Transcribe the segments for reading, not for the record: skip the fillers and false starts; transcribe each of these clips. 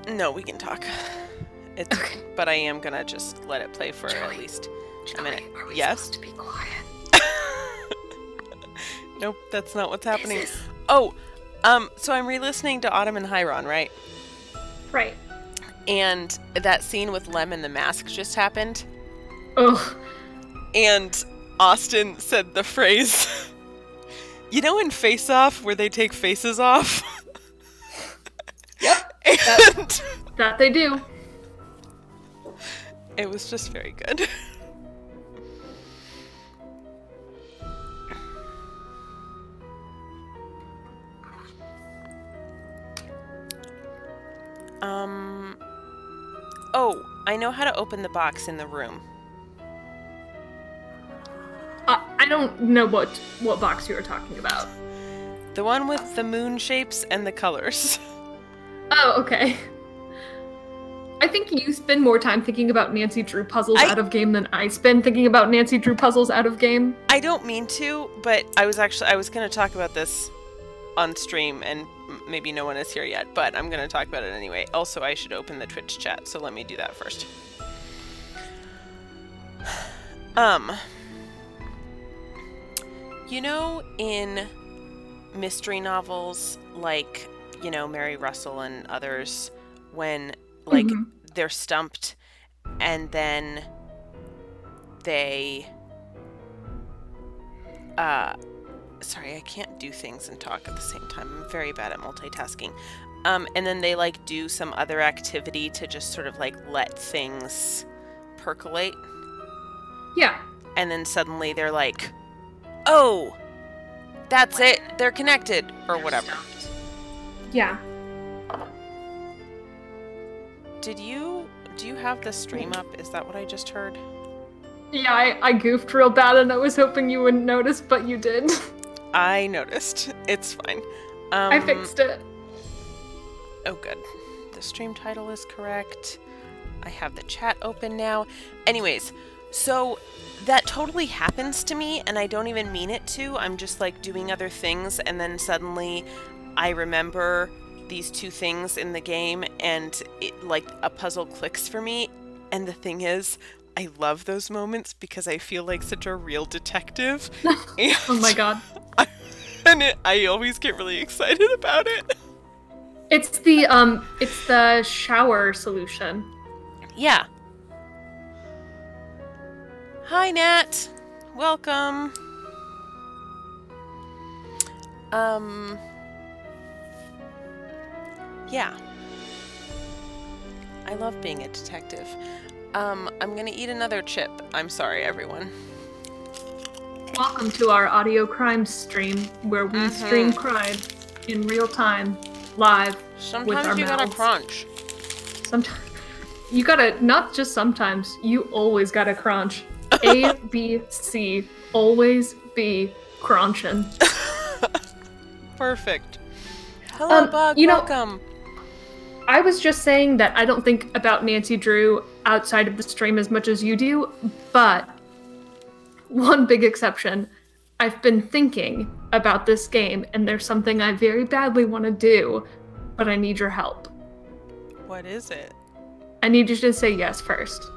No, we can talk. It's Okay. But I am gonna just let it play for at least a minute. Are we Yes? supposed to be quiet? Nope, that's not what's happening. Oh, so I'm re-listening to Autumn and Hyron, right? Right. And that scene with Lem and the mask just happened. Ugh. And Austin said the phrase, you know in Face Off where they take faces off? Yep. And That they do. it was just very good. Oh, I know how to open the box in the room. I don't know what box you were talking about. The one with the moon shapes and the colors. Oh, okay. I think you spend more time thinking about Nancy Drew puzzles out of game than I spend thinking about Nancy Drew puzzles out of game. I don't mean to, but I was going to talk about this on stream, and maybe no one is here yet, but I'm going to talk about it anyway. Also, I should open the Twitch chat, so let me do that first. You know, in mystery novels like, you know, Mary Russell and others, when, like, they're stumped and then they, sorry, I can't do things and talk at the same time. I'm very bad at multitasking. And then they, like, do some other activity to just sort of, like, let things percolate. Yeah. And then suddenly they're like, oh, that's it, they're connected, or whatever. Yeah. Do you have the stream up? Is that what I just heard? Yeah, I goofed real bad and I was hoping you wouldn't notice, but you did. I noticed. It's fine. I fixed it. Oh, good. The stream title is correct. I have the chat open now. Anyways, so that totally happens to me, and I don't even mean it to. I'm just, like, doing other things, and then suddenly I remember these two things in the game, and it, like, a puzzle clicks for me. And the thing is, I love those moments because I feel like such a real detective. Oh my god. I always get really excited about it. It's the shower solution. Yeah. Hi, Nat. Welcome. Yeah. I love being a detective. I'm gonna eat another chip. I'm sorry, everyone. Welcome to our audio crime stream, where we stream crime in real time, live, with our Sometimes you gotta mouths. crunch. Sometimes you gotta, not just sometimes, you always gotta crunch. A, B, C, always be crunching. Perfect. Hello, Bug. you know- Welcome. I was just saying that I don't think about Nancy Drew outside of the stream as much as you do, but one big exception. I've been thinking about this game, and there's something I very badly want to do, but I need your help. What is it? I need you to say yes first.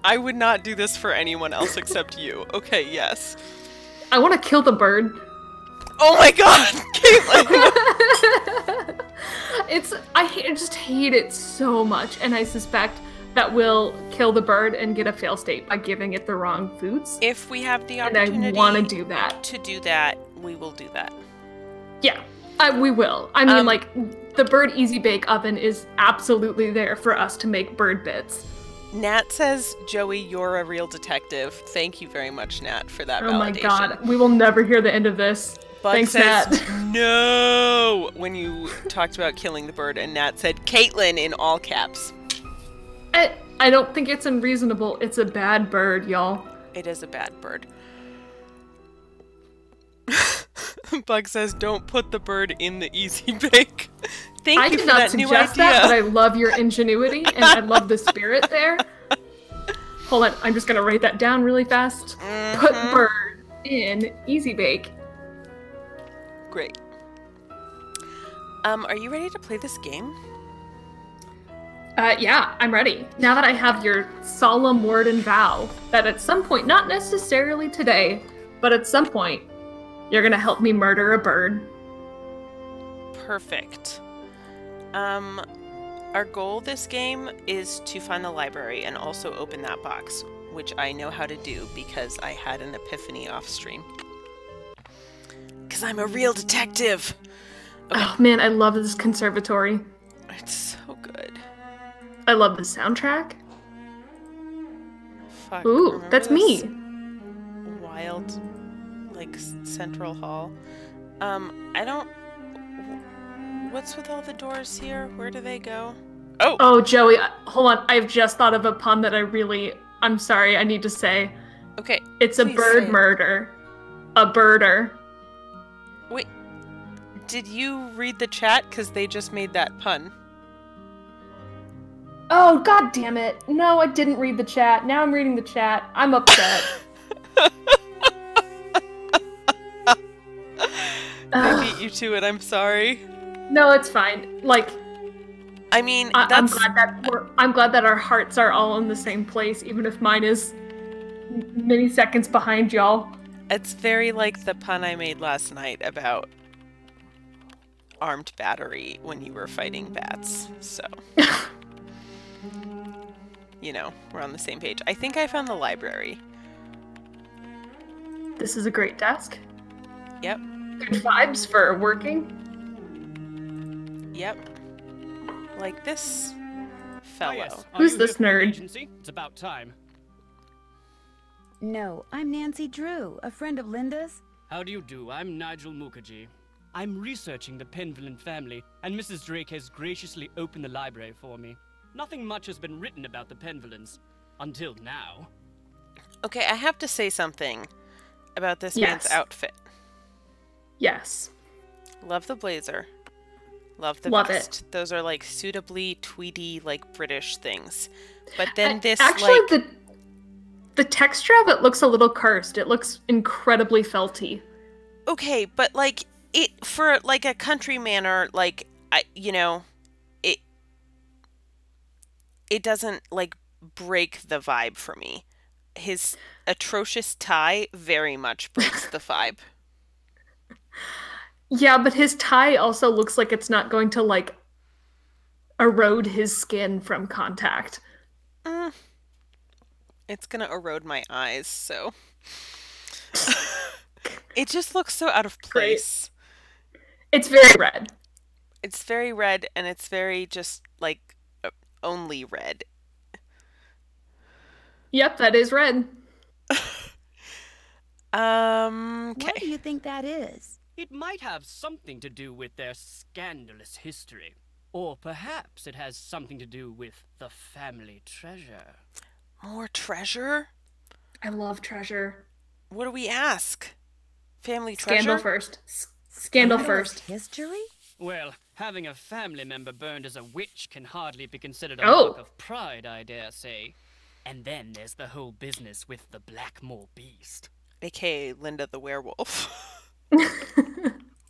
I would not do this for anyone else except you. Okay, yes. I want to kill the bird. Oh my god, Caitlin! I just hate it so much, and I suspect that we'll kill the bird and get a fail state by giving it the wrong foods. If we have the And opportunity I want to do that. we will do that. Yeah, we will. I mean, like, the bird easy bake oven is absolutely there for us to make bird bits. Nat says, Joey, you're a real detective. Thank you very much, Nat, for that validation. Oh my god, we will never hear the end of this. Bug Thanks, says, Nat. no, when you talked about killing the bird, and Nat said, Caitlin, in all caps. I don't think it's unreasonable. It's a bad bird, y'all. It is a bad bird. Bug says, don't put the bird in the easy bake. Thank you for that new idea. I did not suggest that, but I love your ingenuity, and I love the spirit there. Hold on, I'm just gonna write that down really fast. Put bird in easy bake. Great. Are you ready to play this game? Yeah, I'm ready. Now that I have your solemn word and vow that at some point, not necessarily today, but at some point, you're gonna help me murder a bird. Perfect. Our goal this game is to find the library and also open that box, which I know how to do because I had an epiphany off stream. Because I'm a real detective! Okay. Oh man, I love this conservatory. It's so good. I love the soundtrack. Fuck. Ooh, that's me. Wild, like, central hall. I don't... What's with all the doors here? Where do they go? Oh! Oh, Joey, hold on. I've just thought of a pun that I'm sorry, I need to say. Okay. It's a bird murder. A birder. Wait. Did you read the chat? Because they just made that pun. Oh, god damn it. No, I didn't read the chat. Now I'm reading the chat. I'm upset. I beat you to it, I'm sorry. No, it's fine. Like, I mean, I'm glad that our hearts are all in the same place, even if mine is many seconds behind y'all. It's very like the pun I made last night about armed battery when you were fighting bats, so... You know, we're on the same page. I think I found the library. This is a great desk. Yep. Good vibes for working. Yep. Like this fellow. Yes. Who's this nerd? Agency? It's about time. No, I'm Nancy Drew, a friend of Linda's. How do you do? I'm Nigel Mukherjee. I'm researching the Penvillen family, and Mrs. Drake has graciously opened the library for me. Nothing much has been written about the Penvillens. Until now. Okay, I have to say something about this man's outfit. Yes. Love the blazer. Love the Love vest. it. Those are like suitably tweedy, like British things. But then this actually, like the texture of it looks a little cursed. It looks incredibly felty. okay, but like it for like a country manor, like it doesn't like break the vibe for me. His atrocious tie very much breaks the vibe. Yeah, but his tie also looks like it's not going to, like, erode his skin from contact. It's gonna erode my eyes, so... It just looks so out of place. Great. It's very red. It's very red, and it's very just, like, only red. Yep, that is red. Okay. What do you think that is? It might have something to do with their scandalous history. Or perhaps it has something to do with the family treasure. More treasure? I love treasure. What do we ask? Family treasure? Scandal first. Scandal first. History? Well, having a family member burned as a witch can hardly be considered a mark of pride, I dare say. And then there's the whole business with the Blackmoor beast. AKA Linda the werewolf.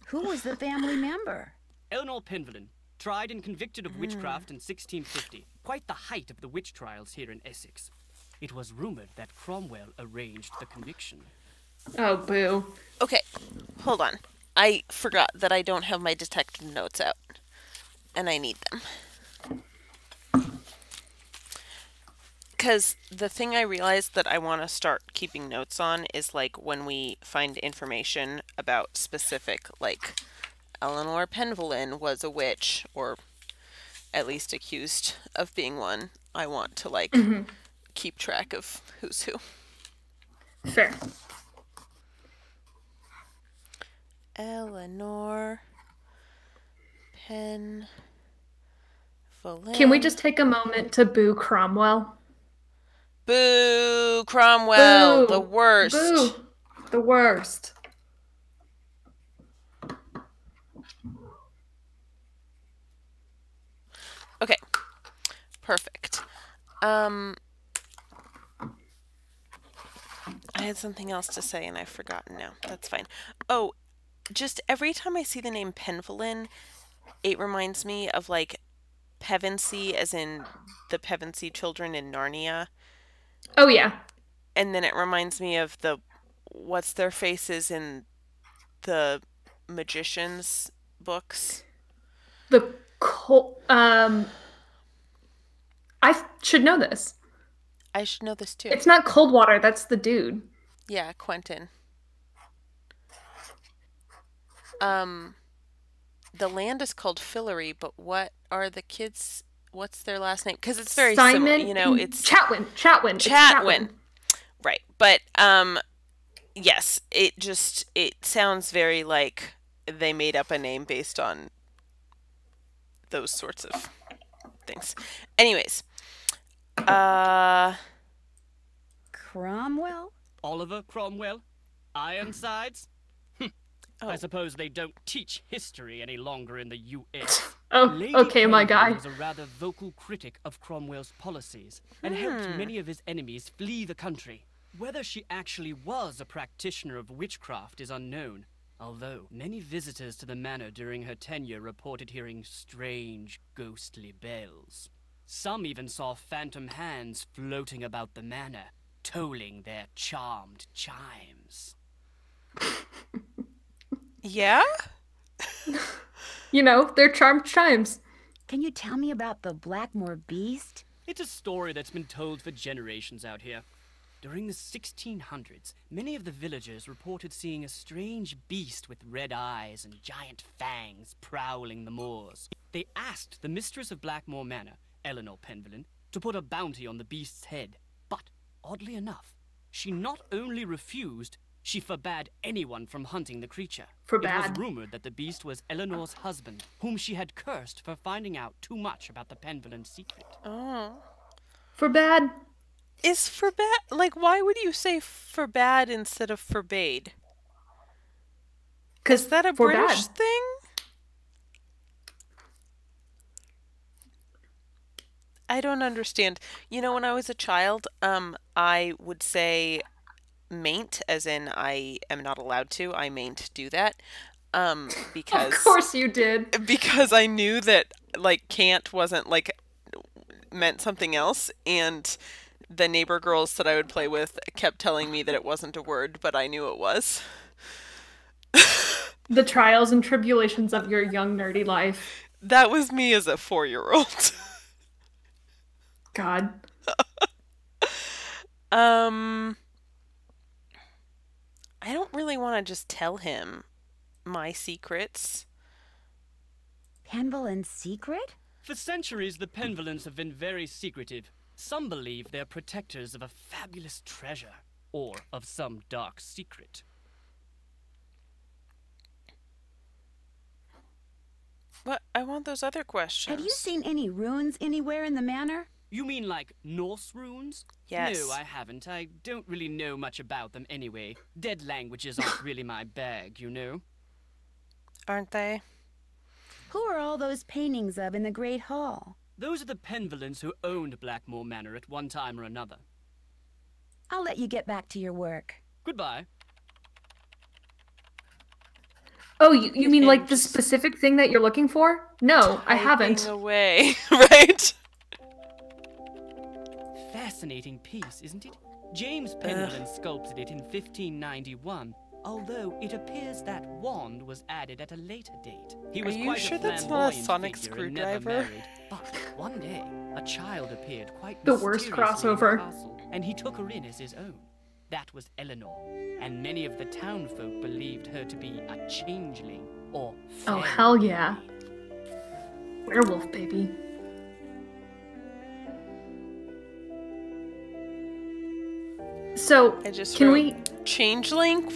Who was the family member? Eleanor Penvillen, tried and convicted of witchcraft in 1650. Quite the height of the witch trials here in Essex. It was rumored that Cromwell arranged the conviction. Oh, boo. Okay, hold on. I forgot that I don't have my detective notes out. And I need them. Because the thing I realized that I want to start keeping notes on is, like, when we find information about specific, like, Eleanor Penvillen was a witch, or at least accused of being one. I want to, like, keep track of who's who. Fair. Eleanor Penvillen. Can we just take a moment to boo Cromwell? Boo! Cromwell! Boo! The worst! Boo! The worst. Okay. Perfect. I had something else to say and I've forgotten now. That's fine. Oh, just every time I see the name Penvillen, it reminds me of like Pevensey, as in the Pevensey children in Narnia. Oh yeah. And then it reminds me of the what's their faces in the magicians books. The I should know this. I should know this too. It's not Coldwater, that's the dude. Yeah, Quentin. The land is called Fillory, but what are the kids? What's their last name? Because it's very similar. Simon, You know, it's Chatwin. It's Chatwin. Right, but yes, it sounds very like they made up a name based on those sorts of things. Anyways, Cromwell? Oliver Cromwell? Ironsides? I suppose they don't teach history any longer in the U.S. Oh, Lady okay, my guy. Penguin was a rather vocal critic of Cromwell's policies and helped many of his enemies flee the country. Whether she actually was a practitioner of witchcraft is unknown, although many visitors to the manor during her tenure reported hearing strange, ghostly bells. Some even saw phantom hands floating about the manor, tolling their charmed chimes. yeah. You know, they're charmed chimes. Can you tell me about the Blackmoor beast? It's a story that's been told for generations out here. During the 1600s, many of the villagers reported seeing a strange beast with red eyes and giant fangs prowling the moors. They asked the mistress of Blackmoor Manor, Eleanor Penvillin, to put a bounty on the beast's head. But, oddly enough, she not only refused, she forbade anyone from hunting the creature. It was rumored that the beast was Eleanor's husband, whom she had cursed for finding out too much about the Penvillin secret. Oh. Forbade. Is forbade, like, why would you say forbade instead of forbade? Is that a British thing? I don't understand. You know, when I was a child, I would say mayn't, as in I am not allowed to. I mayn't do that. Because Of course you did. Because I knew that, like, can't wasn't, like, meant something else, and the neighbor girls that I would play with kept telling me that it wasn't a word, but I knew it was. The trials and tribulations of your young nerdy life. That was me as a 4-year-old. God. I don't really want to just tell him my secrets. Penvillin's secret? For centuries, the Penvillins have been very secretive. Some believe they're protectors of a fabulous treasure, or of some dark secret. But I want those other questions. Have you seen any ruins anywhere in the manor? You mean like Norse runes? Yes. No, I haven't. I don't really know much about them anyway. Dead languages aren't really my bag, you know? Aren't they? Who are all those paintings of in the Great Hall? Those are the Penvillins who owned Blackmoor Manor at one time or another. I'll let you get back to your work. Goodbye. Oh, you mean like the specific thing that you're looking for? No, I haven't. Typing away, right? Fascinating piece, isn't it? James Penvillin sculpted it in 1591, although it appears that wand was added at a later date. He was Are you quite sure a that's not a flamboyant sonic figure and never screwdriver? married. But one day, a child appeared quite The worst mysteriously in the crossover. castle, and he took her in as his own. That was Eleanor, and many of the townfolk believed her to be a changeling or Oh, fairy. hell yeah. Werewolf, baby. So, I just can wrote we... changeling ?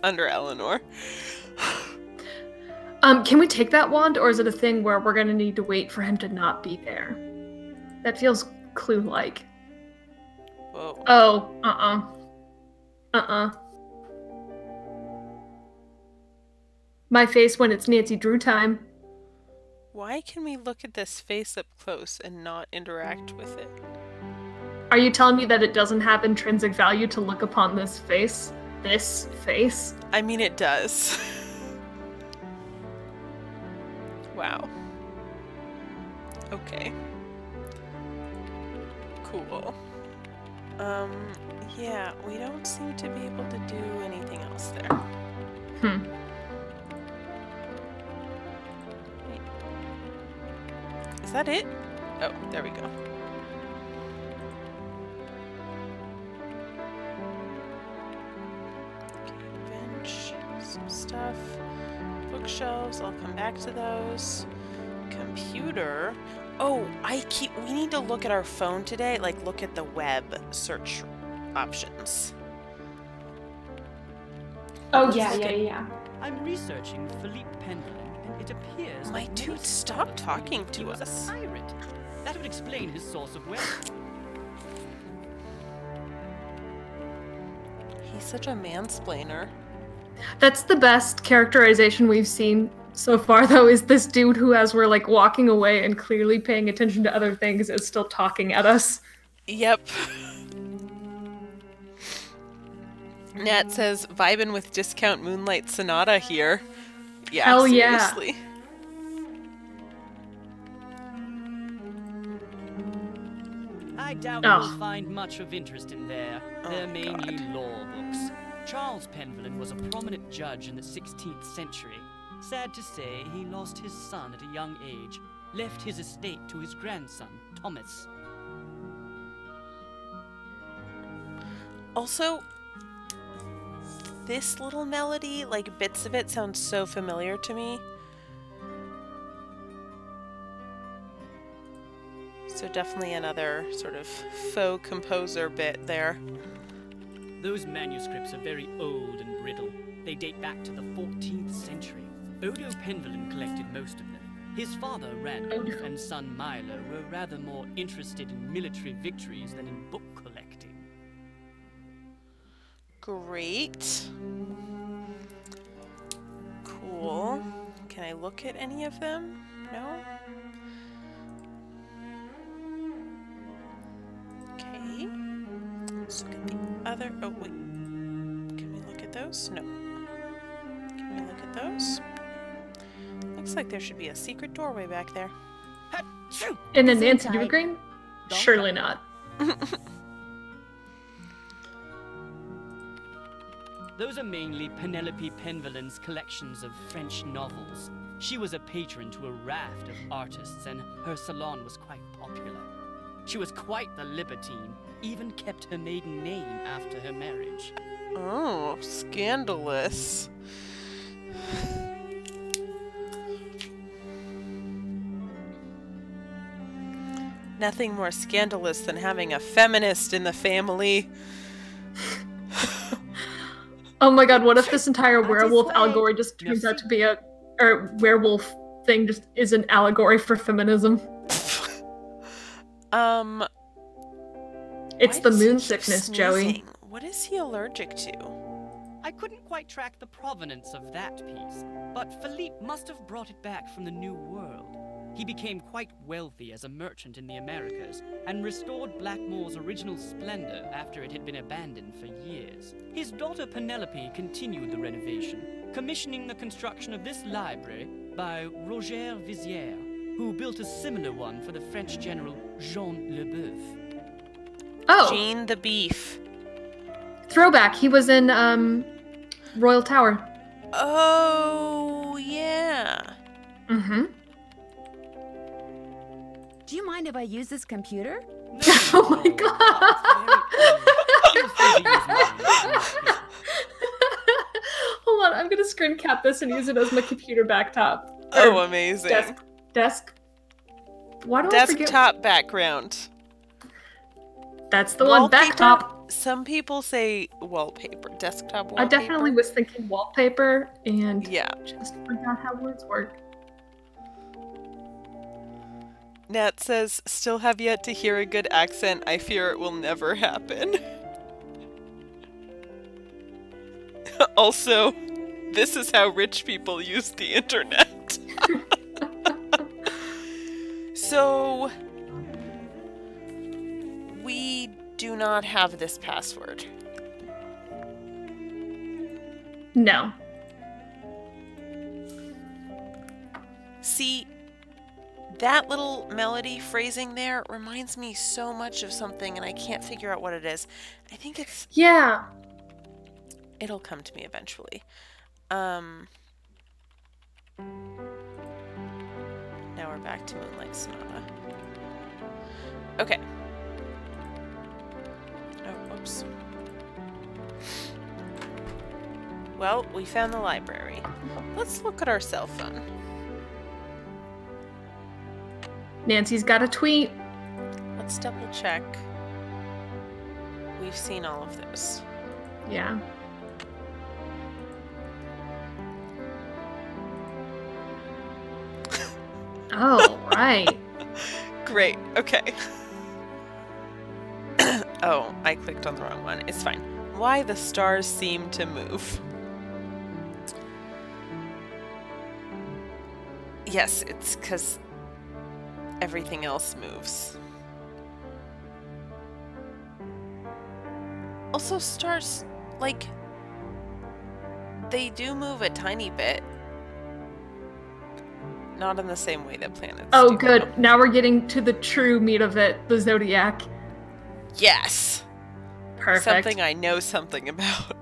Under Eleanor. Can we take that wand, or is it a thing where we're gonna need to wait for him to not be there? That feels Clue-like. Whoa. Oh, My face when it's Nancy Drew time. Why can we look at this face up close and not interact with it? Are you telling me that it doesn't have intrinsic value to look upon this face? This face? I mean, it does. Wow. Okay. Cool. Yeah, we don't seem to be able to do anything else there. Wait. Is that it? Oh, there we go. Okay, bench, some stuff. Bookshelves, I'll come back to those. Computer. Oh, we need to look at our phone today, like look at the web search options. Oh, yeah. I'm researching Philippe Pendleton, and it appears My that dude, many stop scholars talking believe he to was us. a pirate. That would explain his source of wealth. He's such a mansplainer. That's the best characterization we've seen so far, though, is this dude who, as we're like walking away and clearly paying attention to other things, is still talking at us. Yep. Nat says, vibin' with discount Moonlight Sonata here. Yeah, Hell yeah. seriously. I doubt Ugh. you'll find much of interest in there. Oh, They're mainly God. law books. Charles Penvellin was a prominent judge in the 16th century. Sad to say, he lost his son at a young age, left his estate to his grandson, Thomas. Also, this little melody, like bits of it sound so familiar to me. So definitely another sort of faux composer bit there. Those manuscripts are very old and brittle. They date back to the 14th century. Odo Penvellin collected most of them. His father, Randolph, and son Milo were rather more interested in military victories than in book collecting. Great. Cool. Can I look at any of them? No? Okay. Let's look at the other... Oh, wait. Can we look at those? No. Can we look at those? Looks like there should be a secret doorway back there. In a Sit Nancy tight. Evergreen? Don't Surely not. Those are mainly Penelope Penvellin's collections of French novels. She was a patron to a raft of artists, and her salon was quite popular. She was quite the libertine, even kept her maiden name after her marriage. Oh, scandalous. Nothing more scandalous than having a feminist in the family. Oh my god, what if this entire werewolf way. allegory just turns out to be or werewolf thing just is an allegory for feminism? It's Why the does he moon keep sickness, Joey. sneezing? What is he allergic to? I couldn't quite track the provenance of that piece, but Philippe must have brought it back from the New World. He became quite wealthy as a merchant in the Americas and restored Blackmoor's original splendor after it had been abandoned for years. His daughter Penelope continued the renovation, commissioning the construction of this library by Roger Vizier, who built a similar one for the French general Jean Leboeuf. Oh, Jean the Beef. throwback. He was in Royal Tower. Oh, yeah. Mm-hmm. Do you mind if I use this computer? Oh my god. Hold on, I'm gonna screen cap this and use it as my computer backtop. Oh, Or amazing. Desk. Why do I forget? Desktop background. That's the one. Wallpaper? Backtop. Some people say wallpaper. Desktop wallpaper. I definitely was thinking wallpaper and Yeah. just forgot how words work. Nat says, still have yet to hear a good accent. I fear it will never happen. Also, this is how rich people use the internet. So, we do not have this password. No. See, that little melody phrasing there reminds me so much of something, and I can't figure out what it is. I think it's... Yeah. It'll come to me eventually. Now we're back to Moonlight Sonata. Okay. Oh, whoops. Well, we found the library. Let's look at our cell phone. Nancy's got a tweet. Let's double check. We've seen all of this. Yeah. Oh, right. Great. Okay. Oh, I clicked on the wrong one. It's fine. Why the stars seem to move. Yes, it's because everything else moves. Also, stars, like, they do move a tiny bit. Not in the same way that planets Oh, do, good. though. Now we're getting to the true meat of it, the zodiac. Yes! Perfect. Something I know something about.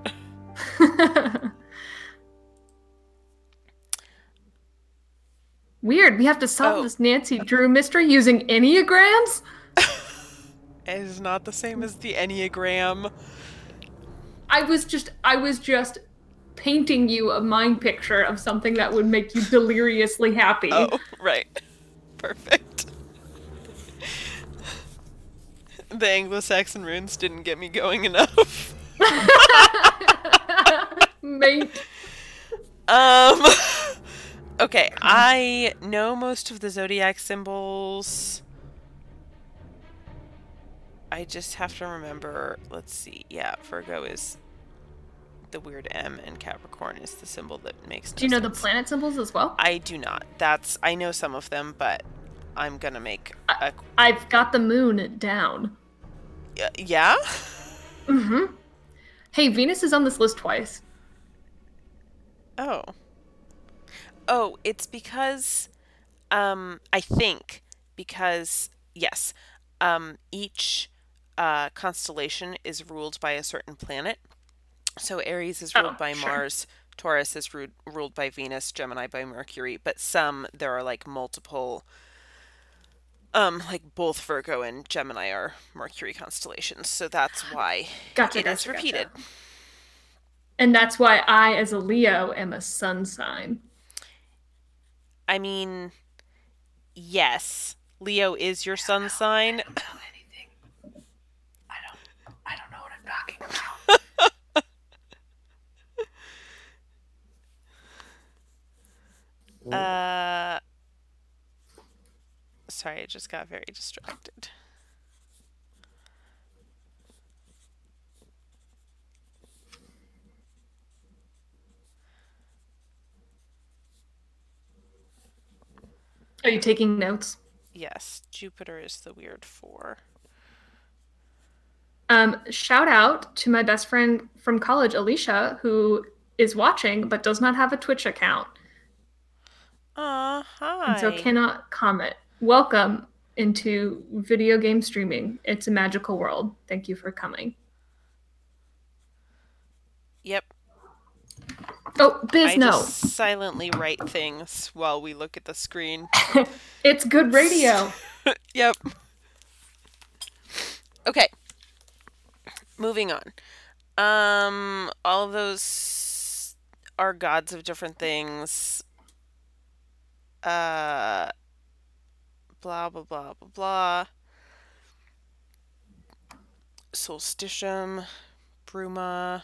Weird. We have to solve this Nancy Drew mystery using enneagrams? It is not the same as the Enneagram. I was just painting you a mind picture of something that would make you deliriously happy. Oh, right. Perfect. The Anglo-Saxon runes didn't get me going enough. Mate. Okay, I know most of the zodiac symbols. I just have to remember, let's see, yeah, Virgo is the weird M and Capricorn is the symbol that makes no Do you know the sense. planet symbols as well? I do not. I know some of them, but I'm gonna make a... I've got the moon down. Yeah? Mm-hmm. Hey, Venus is on this list twice. Oh. Oh, it's because, I think, because, yes, each constellation is ruled by a certain planet. So Aries is ruled by Mars, Taurus is ruled by Venus, Gemini by Mercury, but there are like multiple, like both Virgo and Gemini are Mercury constellations, so that's why it is repeated. Gotcha. And that's why I, as a Leo, am a sun sign. I mean, yes, Leo is your sun sign. I don't know anything. I don't know what I'm talking about. Sorry, I just got very distracted. Are you taking notes? Yes, Jupiter is the weird 4. Shout out to my best friend from college, Alicia, who is watching but does not have a Twitch account. Hi. And so cannot comment. Welcome into video game streaming. It's a magical world. Thank you for coming. Yep. Oh, Biz, I no. just silently write things while we look at the screen. It's good radio. Yep. Okay. Moving on. All of those are gods of different things. Blah, blah, blah, blah, blah. Solstitium, Bruma.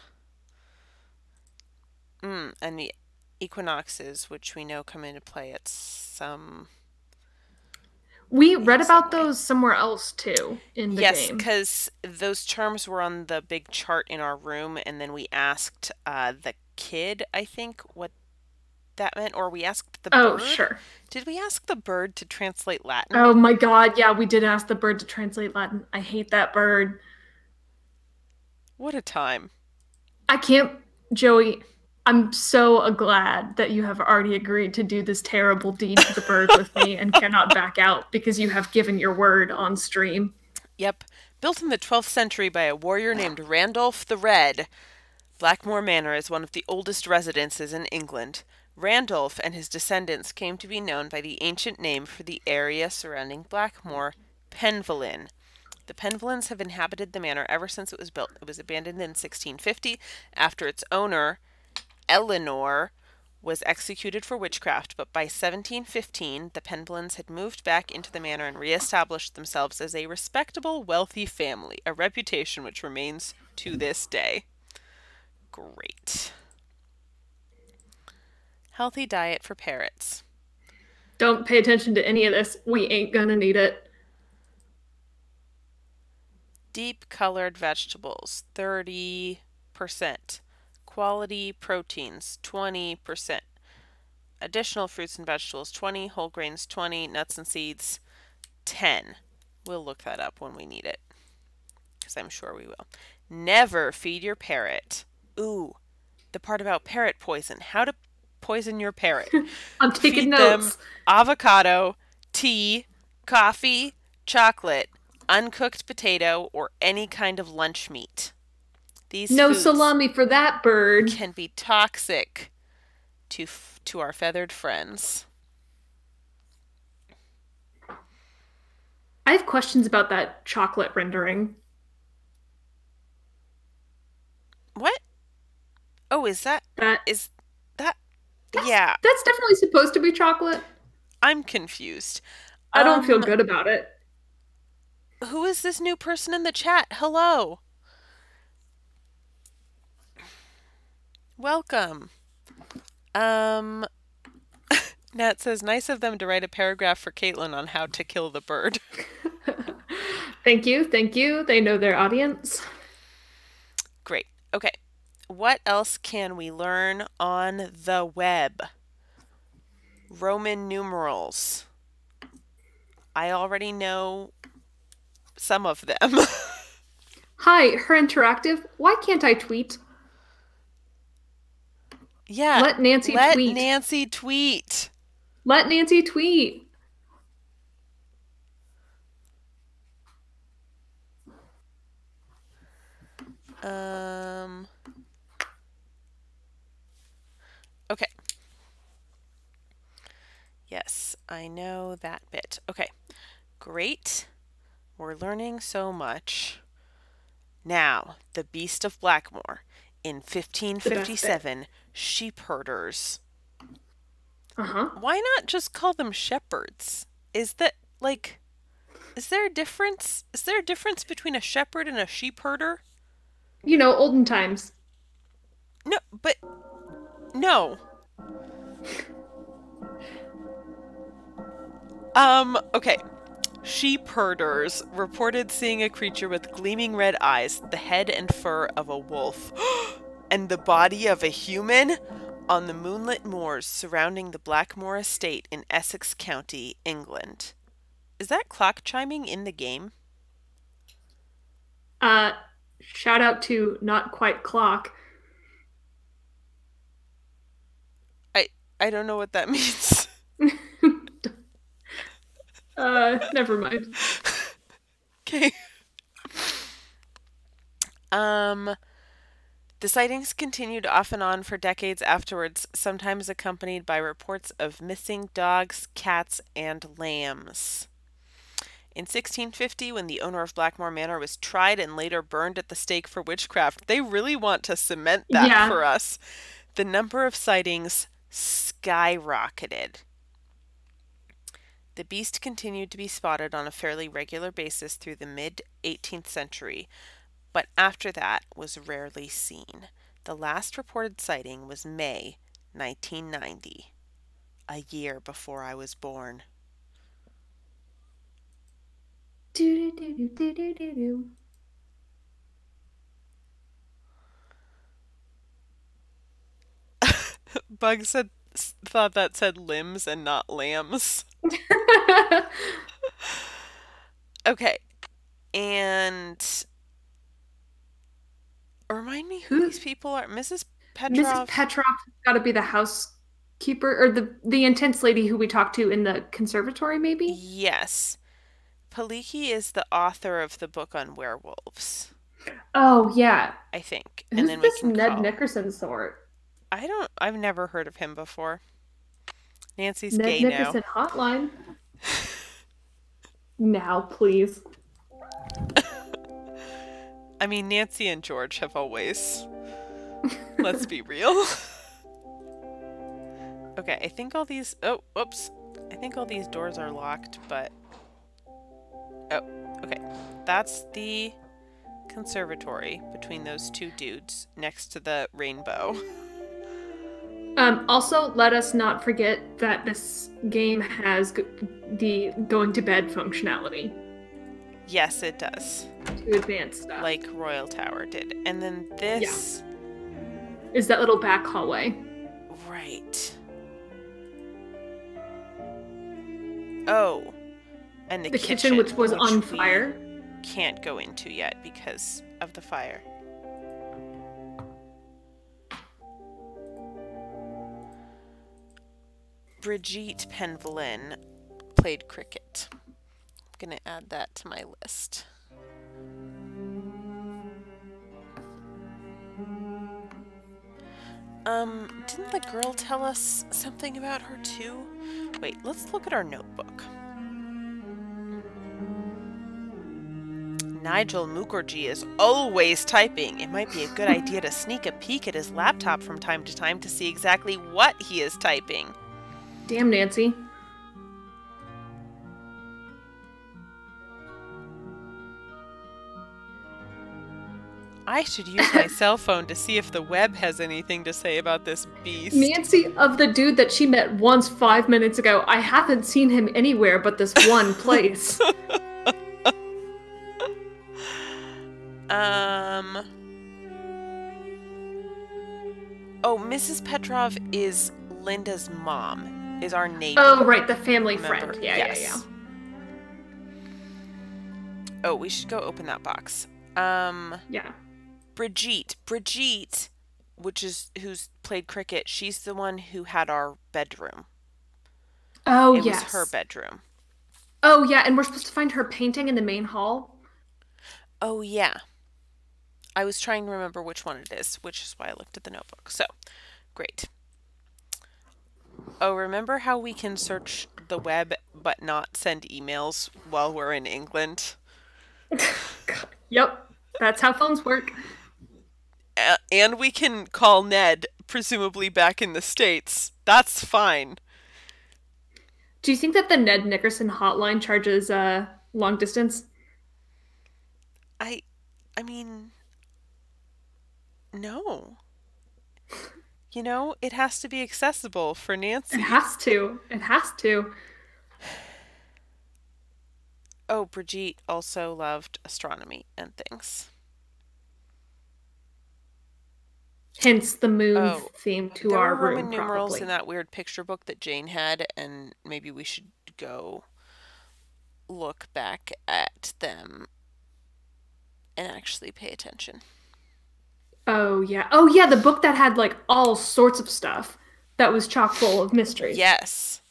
And the equinoxes, which we know come into play at some... We read about those somewhere else, too, in the game. Yes, because those terms were on the big chart in our room, and then we asked the kid, I think, what that meant, or we asked the bird. Oh, sure. Did we ask the bird to translate Latin? Oh my god, yeah, we did ask the bird to translate Latin. I hate that bird. What a time. I can't, Joey, I'm so glad that you have already agreed to do this terrible deed to the bird with me and cannot back out because you have given your word on stream. Yep. Built in the 12th century by a warrior named Randolph the Red, Blackmoor Manor is one of the oldest residences in England. Randolph and his descendants came to be known by the ancient name for the area surrounding Blackmoor, Penvillin. The Penvillins have inhabited the manor ever since it was built. It was abandoned in 1650 after its owner, Eleanor, was executed for witchcraft, but by 1715 the Penvillins had moved back into the manor and re-established themselves as a respectable, wealthy family, a reputation which remains to this day. Great. Healthy diet for parrots. Don't pay attention to any of this. We ain't gonna need it. Deep colored vegetables, 30%. Quality proteins, 20%. Additional fruits and vegetables, 20. Whole grains, 20. Nuts and seeds, 10. We'll look that up when we need it, because I'm sure we will. Never feed your parrot. Ooh, the part about parrot poison. How to poison your parrot. I'm taking Feed notes. them avocado, tea, coffee, chocolate, uncooked potato, or any kind of lunch meat. These No foods salami for that bird. can be toxic to our feathered friends. I have questions about that chocolate rendering. What? Oh, is that That yeah, that's definitely supposed to be chocolate. I'm confused. I don't feel good about it. Who is this new person in the chat? Hello. Welcome. Nat says, nice of them to write a paragraph for Caitlin on how to kill the bird. Thank you, thank you. They know their audience. Great. Okay. What else can we learn on the web? Roman numerals. I already know some of them. Hi, her interactive. Why can't I tweet? Yeah. Let Nancy Let tweet. Nancy tweet. Let Nancy tweet. Okay. Yes, I know that bit. Okay. Great. We're learning so much. Now, the Beast of Blackmoor. In 1557, sheep herders. Why not just call them shepherds? Is that, like, is there a difference? Is there a difference between a shepherd and a sheep herder? You know, olden times. No, but, no. Okay. Sheep herders reported seeing a creature with gleaming red eyes, the head and fur of a wolf, and the body of a human on the moonlit moors surrounding the Blackmoor estate in Essex County, England. Is that clock chiming in the game? Shout out to Not Quite Clock. I don't know what that means. Never mind. Okay. The sightings continued off and on for decades afterwards, sometimes accompanied by reports of missing dogs, cats, and lambs. In 1650, when the owner of Blackmoor Manor was tried and later burned at the stake for witchcraft, they really want to cement that for us. The number of sightings skyrocketed. The beast continued to be spotted on a fairly regular basis through the mid-18th century, but after that was rarely seen. The last reported sighting was May 1990, a year before I was born. Bug thought that said limbs and not lambs. Okay, and remind me who these people are. Mrs. Petrov. Mrs. Petrov got to be the housekeeper or the intense lady who we talked to in the conservatory, maybe? Yes. Paliki is the author of the book on werewolves, Oh, yeah. I think. And Who's then we this can Ned call. Nickerson sort? I've never heard of him before. Nancy's Ned gay now. Nickerson hotline. Now, please. I mean, Nancy and George have always. Let's be real. Okay, I think all these. Oh, whoops. I think all these doors are locked, but. Oh, okay. That's the conservatory between those two dudes next to the rainbow. Also, let us not forget that this game has the going to bed functionality Yes, it does. to advance stuff. Like Royal Tower did. And then this. Is that little back hallway. Right. Oh. And The kitchen, which was on we fire. can't go into yet because of the fire. Brigitte Penvelin played cricket. I'm gonna add that to my list. Didn't the girl tell us something about her too? Wait, let's look at our notebook. Nigel Mukherjee is always typing. It might be a good idea to sneak a peek at his laptop from time to time to see exactly what he is typing. Damn, Nancy. I should use my cell phone to see if the web has anything to say about this beast. Nancy, of the dude that she met once 5 minutes ago, I haven't seen him anywhere but this one place. Oh, Mrs. Petrov is Linda's mom, is our neighbor. Oh, right, the family Remember? friend. Yeah, Yes. yeah. Oh, we should go open that box. Yeah. Brigitte, who's played cricket, she's the one who had our bedroom. Oh, It yes. was her bedroom. Oh, yeah, and we're supposed to find her painting in the main hall. Oh, yeah. I was trying to remember which one it is, which is why I looked at the notebook. So, great. Oh, remember how we can search the web but not send emails while we're in England? Yep, that's how phones work. And we can call Ned, presumably back in the States. That's fine. Do you think that the Ned Nickerson hotline charges long distance? I mean, no. You know, it has to be accessible for Nancy. It has to. It has to. Oh, Brigitte also loved astronomy and things. Hence the moon Oh, theme to there our were room, Roman numerals probably. in that weird picture book that Jane had, and maybe we should go look back at them and actually pay attention. Oh, yeah. Oh, yeah, the book that had, like, all sorts of stuff that was chock full of mysteries. Yes.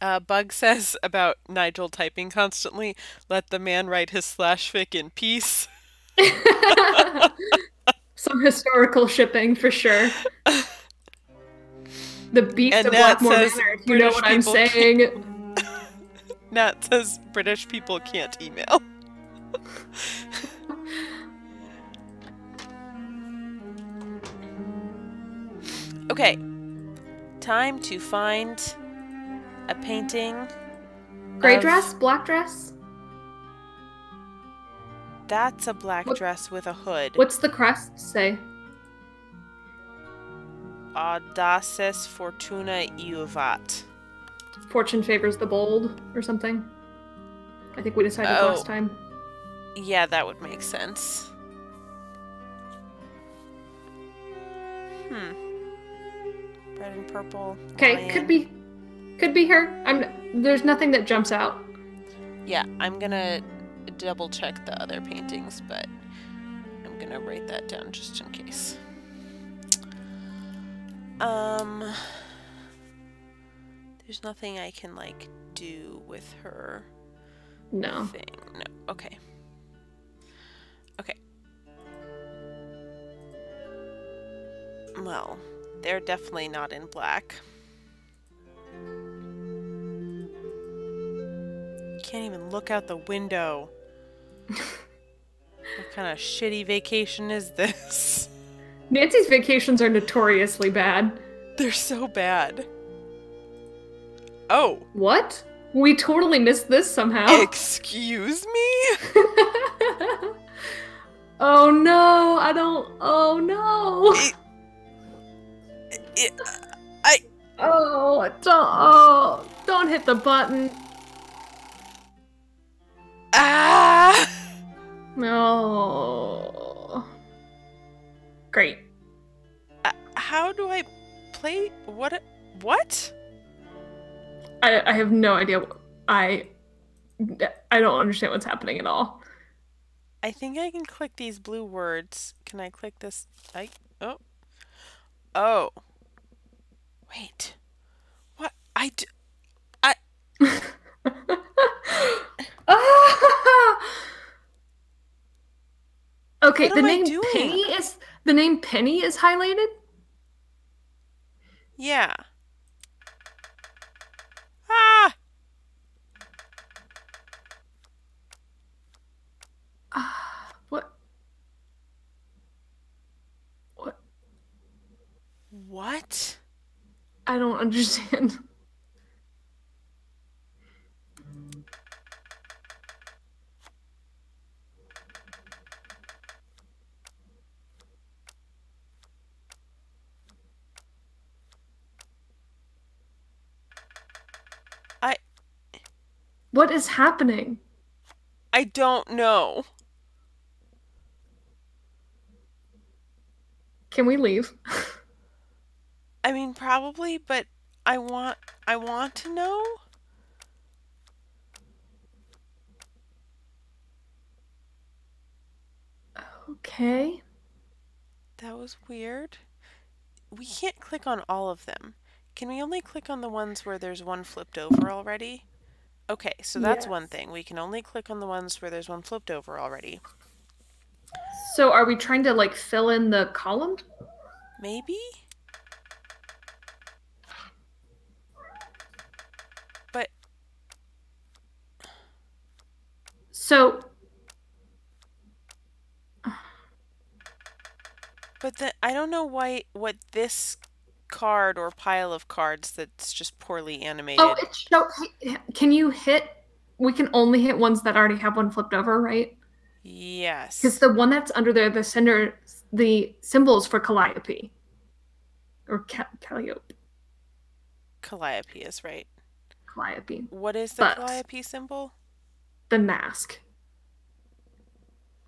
Bug says about Nigel typing constantly, let the man write his /fic in peace. Some historical shipping, for sure. The beast And of Nat Blackmoor says Manor, if you know British what I'm people saying. Nat says British people can't email. Okay, time to find a painting. Gray of- dress? Black dress? That's a black What- dress with a hood. What's the crest say? Audaces fortuna iuvat. Fortune favors the bold, or something? I think we decided Oh. last time. Yeah, that would make sense. Red and purple. Okay, lion. could be her. There's nothing that jumps out. Yeah, I'm gonna double check the other paintings, but I'm gonna write that down just in case. There's nothing I can, like, do with her No. thing. No. Okay. Okay. Well, they're definitely not in black. Can't even look out the window. What kind of shitty vacation is this? Nancy's vacations are notoriously bad. They're so bad. Oh. What? We totally missed this somehow. Excuse me? Oh no, I don't. Oh no. Don't hit the button. Ah! No. Great. How do I play? What? What? I have no idea. I don't understand what's happening at all. I think I can click these blue words. Can I click this? Oh. Wait. What? Okay, What the am I name doing? Penny is highlighted? Yeah. Ah! What? What? What? I don't understand. What is happening? I don't know. Can we leave? I mean, probably, but I want to know. Okay. That was weird. We can't click on all of them. Can we only click on the ones where there's one flipped over already? Okay, so that's one thing. We can only click on the ones where there's one flipped over already. So are we trying to, like, fill in the column? Maybe? But... So... But then I don't know what this card or pile of cards that's just poorly animated. Oh, can you hit... We can only hit ones that already have one flipped over, right? Yes. Because the one that's under there, the symbols for Calliope. Or Calliope. Calliope is right. Calliope. What is the Calliope symbol? The mask.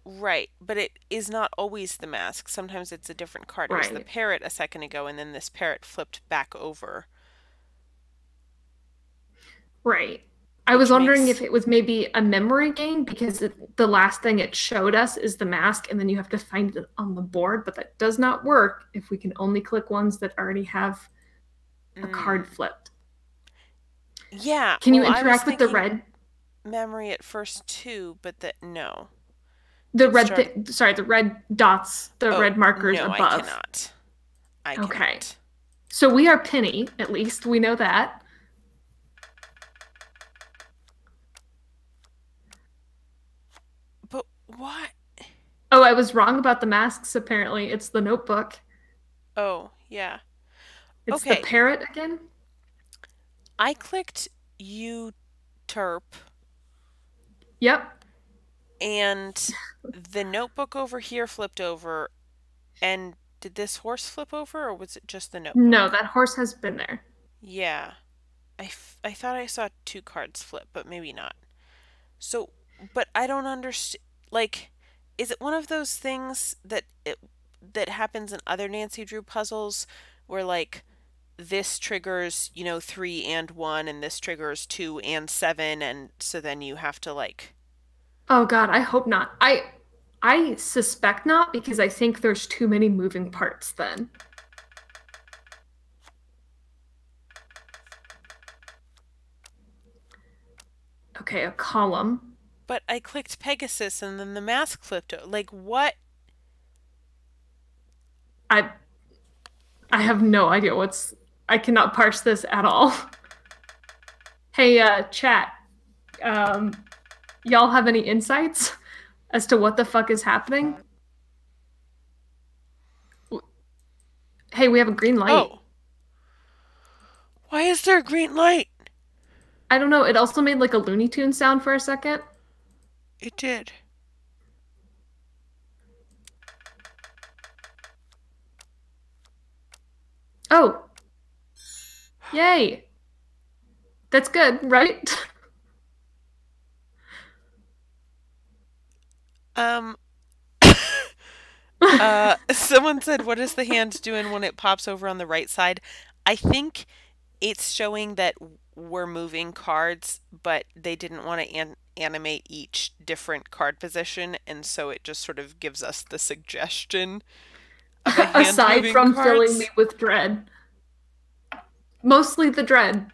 Right, but it is not always the mask. Sometimes it's a different card. It was the parrot a second ago, and then this parrot flipped back over. Right. I was wondering if it was maybe a memory game, because the last thing it showed us is the mask, and then you have to find it on the board, but that does not work if we can only click ones that already have a card flipped. Yeah. Can you interact with the red memory at first too, but no. The red dots, the red markers above. No, I cannot. I cannot. So we are Penny, at least. We know that. But what? Oh, I was wrong about the masks, apparently. It's the notebook. Oh, yeah. It's the parrot again? I clicked U-terp. Yep. And the notebook over here flipped over. And did this horse flip over, or was it just the notebook? No, that horse has been there. Yeah. I thought I saw 2 cards flip, but maybe not. So, but I don't understand. Like, is it one of those things that happens in other Nancy Drew puzzles where, like, this triggers, 3 and 1, and this triggers 2 and 7, and so then you have to, like... Oh God, I hope not. I suspect not, because I think there's too many moving parts then. Okay, a column. But I clicked Pegasus and then the mask flipped. Like, what? I have no idea what's... I cannot parse this at all. Hey, chat. Y'all have any insights as to what the fuck is happening? Hey, we have a green light. Oh. Why is there a green light? I don't know. It also made like a Looney Tunes sound for a second. It did. Oh. Yay. That's good, right? Someone said, what is the hand doing when it pops over on the right side? I think it's showing that we're moving cards, but they didn't want to animate each different card position, and so it just sort of gives us the suggestion of a hand Aside moving from cards. filling me with dread. Mostly the dread.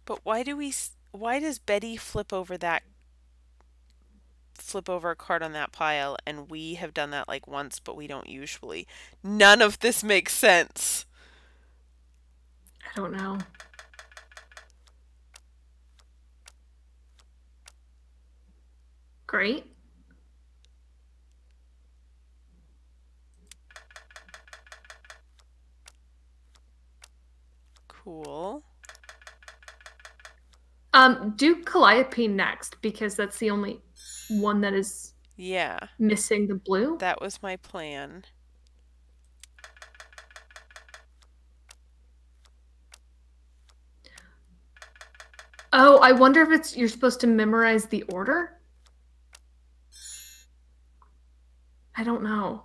But why does Betty flip over a card on that pile, and we have done that like once, but we don't usually? None of this makes sense. I don't know. Great. Cool. Do Calliope next, because that's the only one that is missing the blue. That was my plan. Oh, I wonder if you're supposed to memorize the order? I don't know.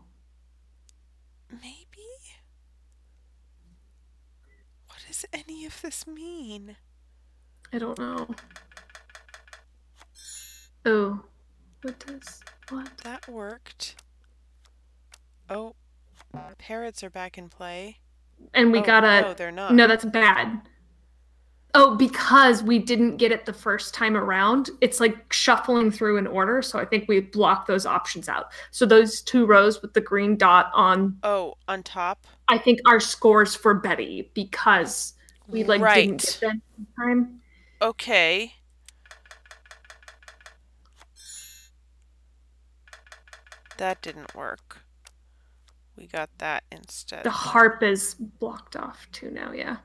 Maybe? What does any of this mean? I don't know. Oh. What? That worked. Oh. Parrots are back in play. And we gotta... No, they're not. No, that's bad. Oh, because we didn't get it the first time around, it's like shuffling through an order, so I think we block those options out. So those 2 rows with the green dot on... Oh, on top? I think are scores for Betty, because we didn't get them in time. Okay. That didn't work. We got that instead. The harp is blocked off too now, yeah.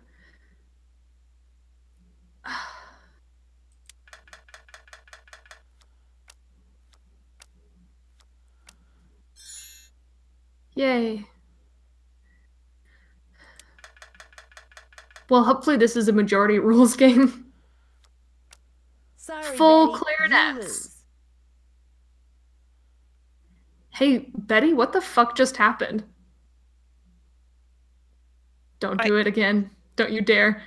Yay. Well, hopefully this is a majority rules game. Sorry, Full Betty, clarinets. Hey, Betty, what the fuck just happened? Don't do it again. Don't you dare.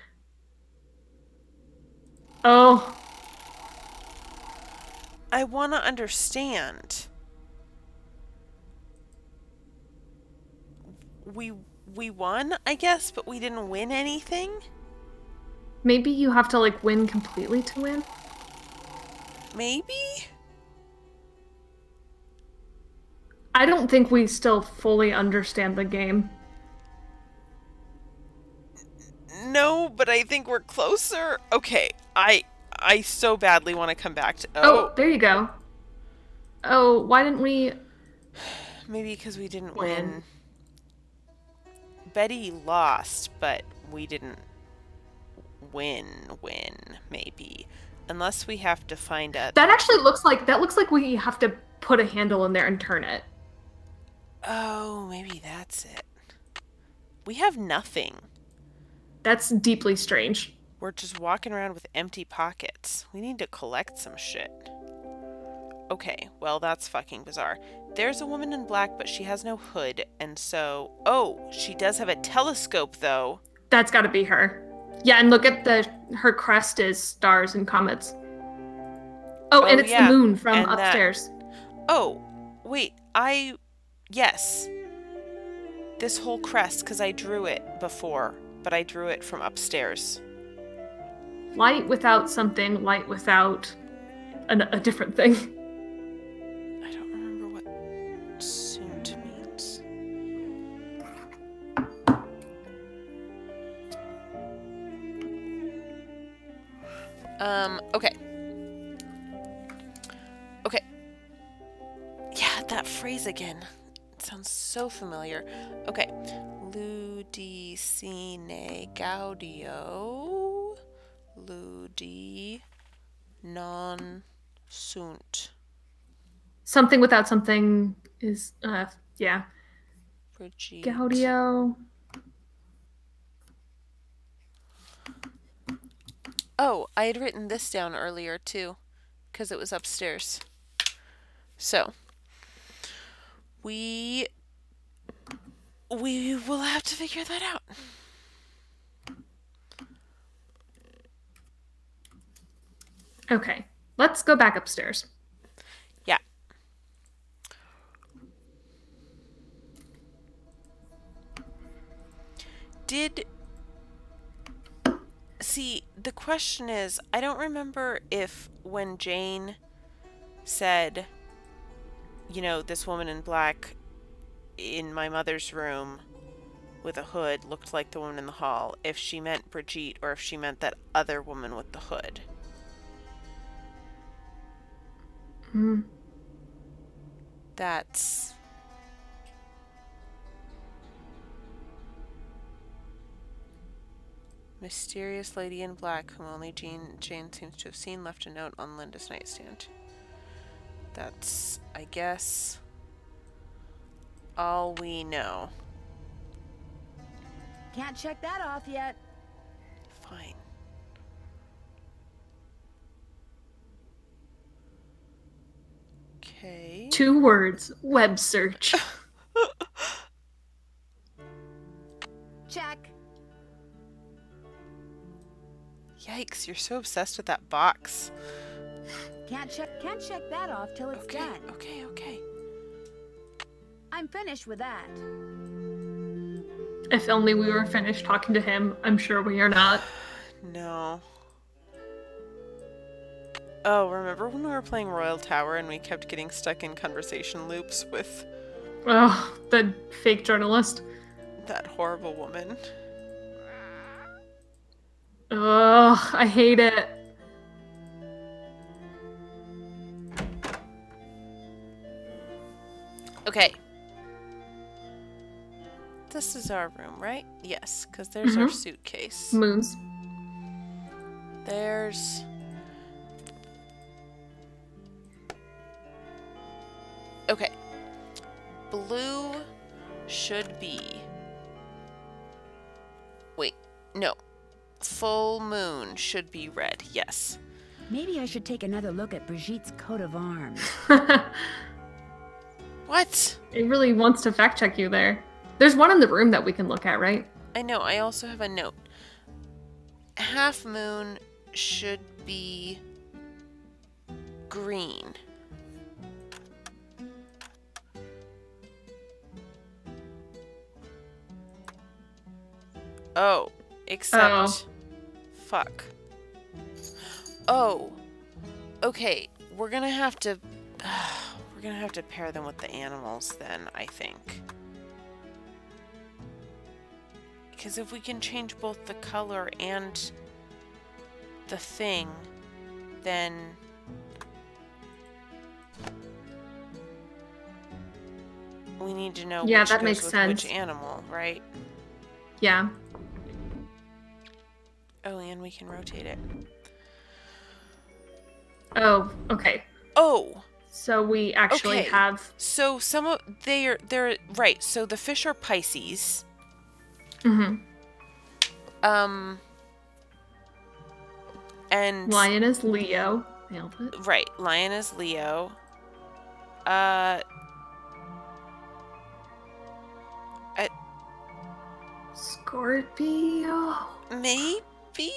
Oh. I want to understand. We won, I guess, but we didn't win anything? Maybe you have to, like, win completely to win? Maybe? I don't think we still fully understand the game. No, but I think we're closer. Okay, I so badly want to come back to... Oh, there you go. Oh, why didn't we... Maybe because we didn't win. Betty lost, but we didn't win, maybe. Unless we have to find a... That actually looks like we have to put a handle in there and turn it. Oh, maybe that's it. We have nothing. That's deeply strange. We're just walking around with empty pockets. We need to collect some shit. Okay, well, that's fucking bizarre. There's a woman in black, but she has no hood, and so... Oh, she does have a telescope, though. That's gotta be her. Yeah, and look at her crest is stars and comets. Oh, and it's the moon from upstairs. Oh, wait, yes. This whole crest, because I drew it before, but I drew it from upstairs. Light without something, light without a different thing. I don't remember what sunt means. Okay. Okay. Yeah, that phrase again. It sounds so familiar. Okay. Ludicine gaudio. Ludi non sunt. Something without something is, yeah. Brigitte. Gaudio. Oh, I had written this down earlier too, because it was upstairs. So, we will have to figure that out. Okay, let's go back upstairs. Yeah. See, the question is, I don't remember if when Jane said, you know, this woman in black in my mother's room with a hood looked like the woman in the hall, if she meant Brigitte or if she meant that other woman with the hood. That's... Mysterious lady in black whom only Jane seems to have seen left a note on Linda's nightstand. That's, I guess, all we know. Can't check that off yet. Fine. Okay. 2 words. Web search. Check. Yikes, you're so obsessed with that box. Can't check that off till it's Okay, done. okay. I'm finished with that. If only we were finished talking to him. I'm sure we are not. No. Oh, remember when we were playing Royal Tower and we kept getting stuck in conversation loops with Oh, the fake journalist. that horrible woman? Ugh, I hate it. Okay. This is our room, right? Yes, because there's our suitcase. Moons. There's... Okay. Blue should be... Wait, no. Full moon should be red, yes. Maybe I should take another look at Brigitte's coat of arms. What? It really wants to fact check you there. There's one in the room that we can look at, right? I know, I also have a note. Half moon should be green. Oh, except... Oh. Fuck. Oh. Okay, we're gonna have to... we're gonna have to pair them with the animals then, I think. Because if we can change both the color and the thing, then... we need to know Yeah, which that goes makes with sense. which animal, right? Yeah. Oh, and we can rotate it. Oh, okay. Oh! So we actually Okay. have... So some of... they're... right, so the fish are Pisces. Mhm. And... Lion is Leo. Nailed it. Right, lion is Leo. Scorpio? Maybe?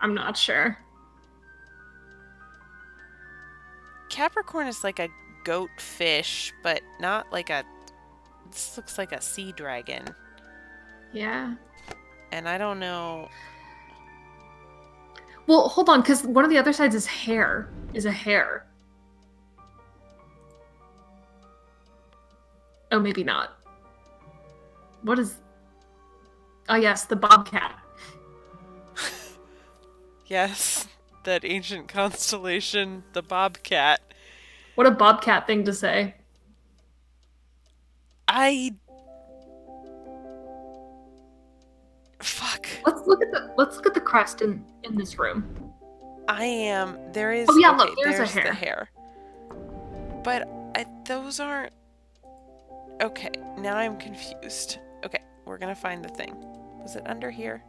I'm not sure. Capricorn is like a goat fish, but not like a This looks like a sea dragon. Yeah. And I don't know. Well, hold on, because one of the other sides is hair. Is a hair. Oh, maybe not. What is... Oh, yes, the bobcat. Yes, that ancient constellation, the bobcat. What a bobcat thing to say. Fuck. Let's look at the crest in this room. There is... Oh, yeah, okay, look, there's a hair. the hair. But those aren't... Okay, now I'm confused. Okay, we're gonna find the thing. Was it under here?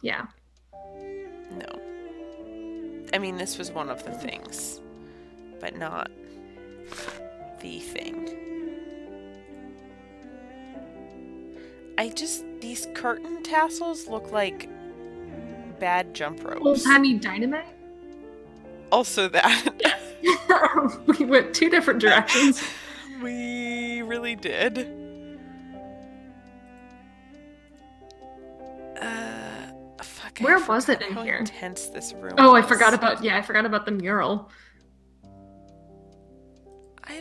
Yeah. No. I mean, this was one of the things, but not the thing. These curtain tassels look like bad jump ropes. Old-timey dynamite? Also that. We went two different directions. We really did. Fuck. Where was it in how here? Intense this room. Oh, I was. forgot about the mural. I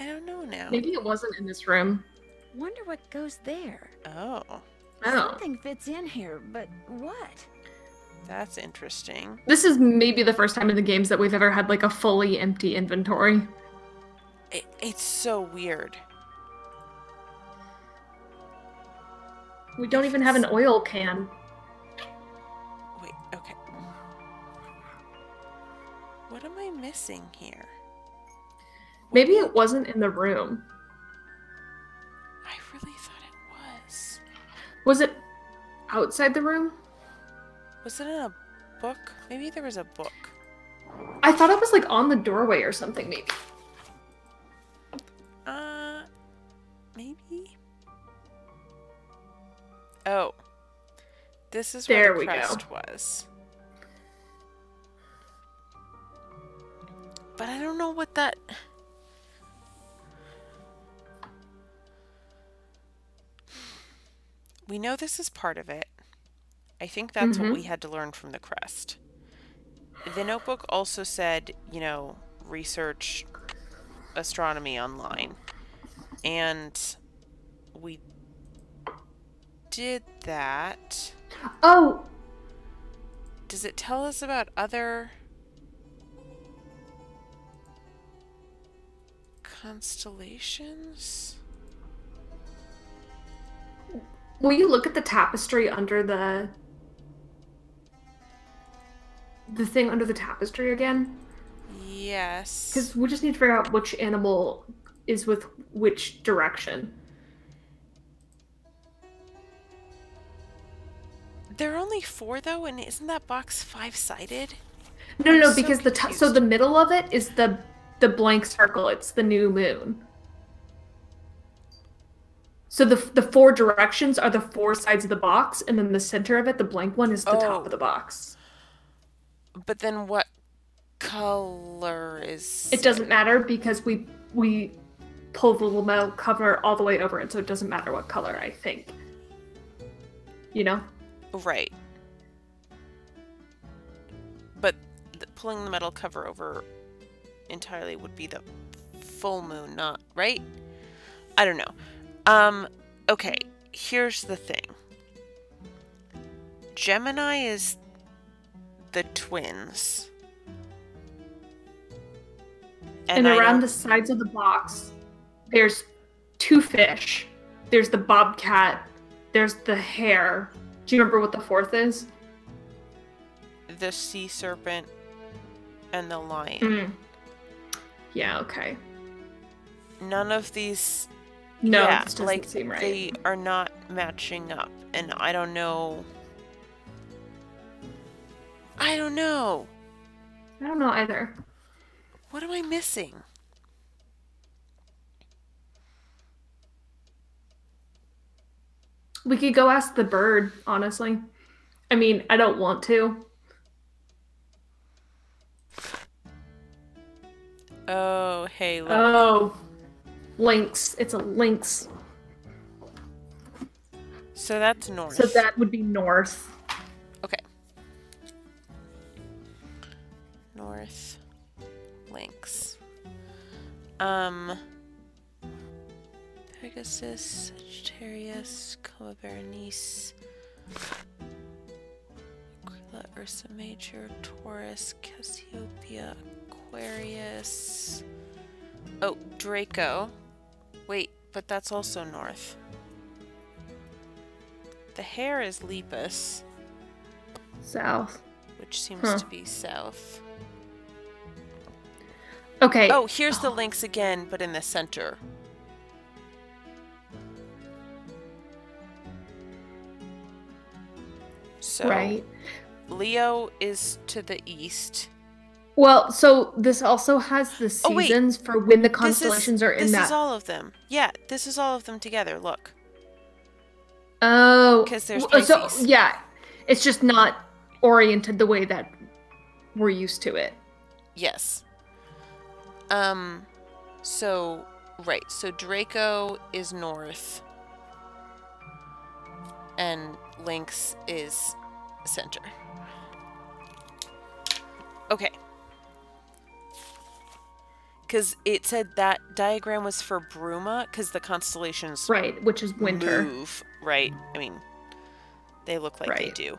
don't know now. Maybe it wasn't in this room. Wonder what goes there. Oh, Something fits in here, but what? that's interesting. This is maybe the first time in the games that we've ever had like a fully empty inventory. It's so weird. We don't even have an oil can. Wait, okay. What am I missing here? Maybe it wasn't in the room. I really thought it was. Was it outside the room? Was it in a book? Maybe there was a book. I thought it was like on the doorway or something, maybe. Maybe? Oh. This is There where we the go. crest was. But I don't know what that... We know this is part of it. I think that's what we had to learn from the crest. The notebook also said, you know, research astronomy online. And we did that. Oh! Does it tell us about other constellations? Will you look at the tapestry under the thing under the tapestry again? Yes. Because we just need to figure out which animal is with which direction. There are only 4 though, and isn't that box 5-sided? No, so because confused. so the middle of it is the blank circle. It's the new moon. So the 4 directions are the 4 sides of the box, and then the center of it, the blank one, is the top of the box. But then what color is... It doesn't matter because we pull the little metal cover all the way over it, so it doesn't matter what color, I think. You know? Right. But pulling the metal cover over entirely would be the full moon, not... Right? I don't know. Okay. Here's the thing. Gemini is the twins. And around the sides of the box, there's 2 fish. There's the bobcat. There's the hare. Do you remember what the 4th is? The sea serpent and the lion. Mm. Yeah, okay. None of these... No, yeah, this doesn't like, seem right. they are not matching up. And I don't know... I don't know either. What am I missing? We could go ask the bird, honestly. I mean, I don't want to. Oh, hey, look. Oh. Lynx. It's a lynx. So that's north. So that would be north. Okay. North. Lynx. Pegasus, Sagittarius, Coma Berenice, Aquila, Ursa Major, Taurus, Cassiopeia, Aquarius. Oh, Draco. Wait, but that's also north. The hare is Lepus, South. which seems to be south. Okay. Oh, here's the lynx again, but in the center. So, Right. Leo is to the east. Well, so this also has the Oh, wait. seasons for when the constellations are in This that. is all of them. Yeah, this is all of them together. Look. Oh. 'Cause there's So, Pisces. yeah. It's just not oriented the way that we're used to it. Yes. So, right. So Draco is north. And Lynx is center. Okay. Because it said that diagram was for Bruma, because the constellations Right, which is winter. move, right? I mean, they look like they Right. do.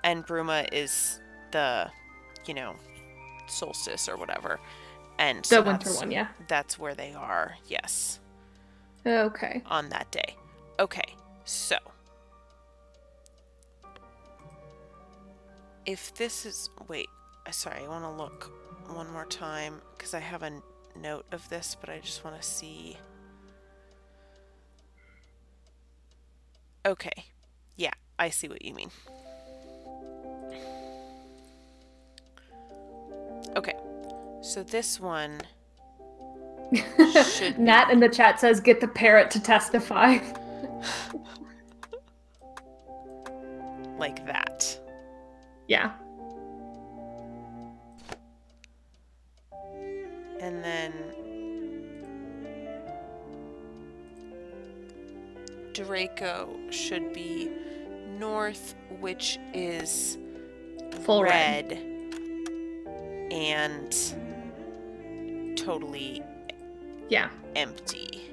And Bruma is the, solstice or whatever. And so The winter one, yeah. that's where they are, yes, Okay. on that day. Okay, so. If this is... Wait, sorry, I want to look one more time, because I have a note of this, but I just want to see. Okay, yeah, I see what you mean. Okay, so this one should be... Nat in the chat says, get the parrot to testify. like that. Yeah. And then Draco should be north, which is Full red. And totally Yeah. empty.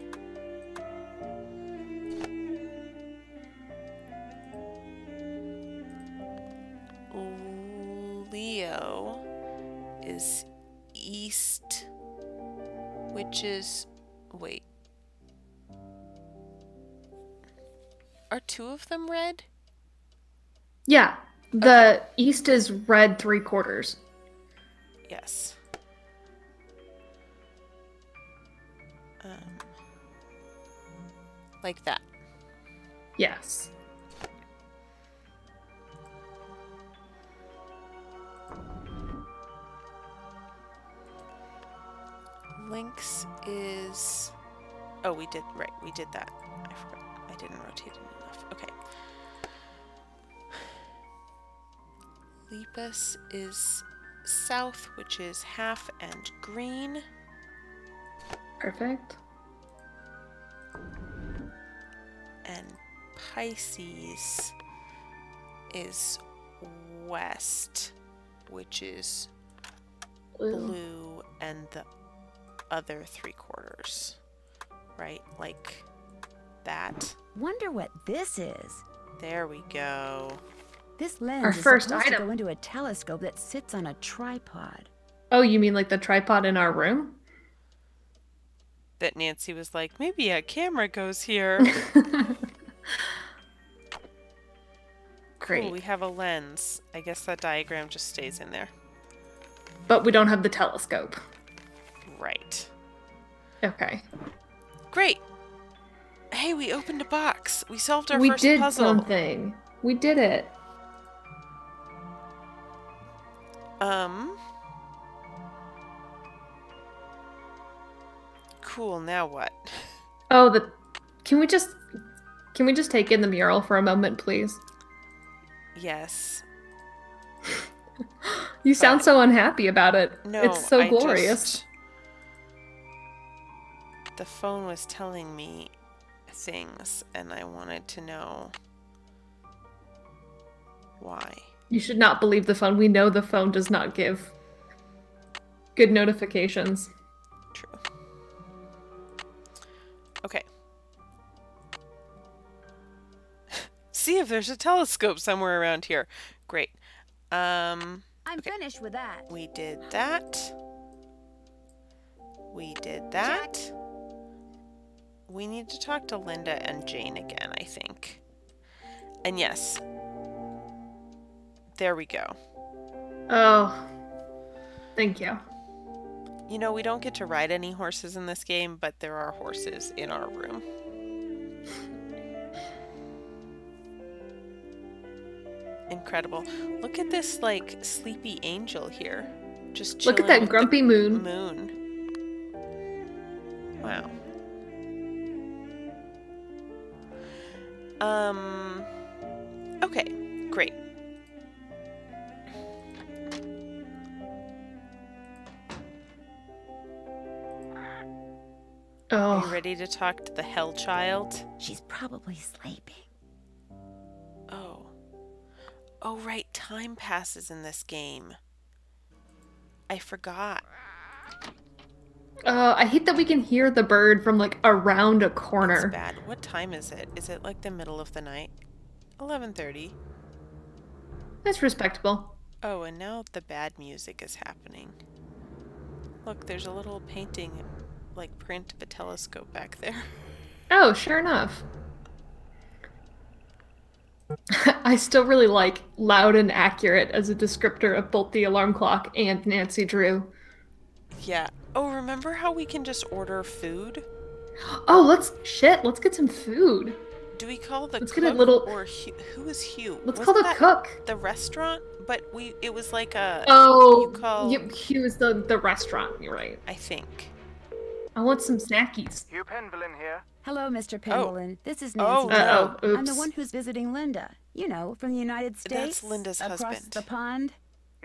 Leo is east, which is... Wait. Are two of them red? Yeah. The east is red 3/4. Yes. Like that. Yes. Lynx is... Oh, we did that. I forgot. I didn't rotate it enough. Okay. Lepus is south, which is half and green. Perfect. And Pisces is west, which is blue and the other 3/4. Right? Like that. Wonder what this is. There we go. This lens Our is first supposed to item. go into a telescope that sits on a tripod. Oh, you mean like the tripod in our room? That Nancy was like, maybe a camera goes here. Great. Cool, we have a lens. I guess that diagram just stays in there. But we don't have the telescope. Right. Okay. Great. Hey, we opened a box. We solved our We first did puzzle. something. We did it. Cool, now what? Oh, can we just take in the mural for a moment, please? Yes. You sound so unhappy about it. No, It's so I glorious. the phone was telling me things, and I wanted to know why. You should not believe the phone. We know the phone does not give good notifications. True. Okay. See if there's a telescope somewhere around here. Great. I'm finished with that. We did that. We did that. Jack. We need to talk to Linda and Jane again, I think. And yes. There we go. Oh. Thank you. You know, we don't get to ride any horses in this game, but there are horses in our room. Incredible. Look at this, like, sleepy angel here. Just chilling. Look at that with grumpy the moon. Wow. Okay, great. Are you Oh. ready to talk to the Hell Child? She's probably sleeping. Oh. Oh, right. Time passes in this game. I forgot. I hate that we can hear the bird from, like, around a corner. It's bad. What time is it? Is it like the middle of the night? 11:30. That's respectable. Oh, and now the bad music is happening. Look, there's a little painting, like print of a telescope back there. Oh, sure enough. I still really like loud and accurate as a descriptor of both the alarm clock and Nancy Drew. Yeah. Oh, remember how we can just order food? Oh, let's get some food. Do we call the Let's cook get a little- or Hugh? Who is Hugh? Let's Was call the that cook. the restaurant, but it was like a Oh, you call- yep, Hugh is the restaurant. You're right. I think. I want some snackies. Hugh Penvillin here. Hello, Mr. Pendleton. This is Oh, Nancy. no. Uh-oh, I'm the oops. one who's visiting Linda. You know, from the United States. That's Linda's across husband. the pond.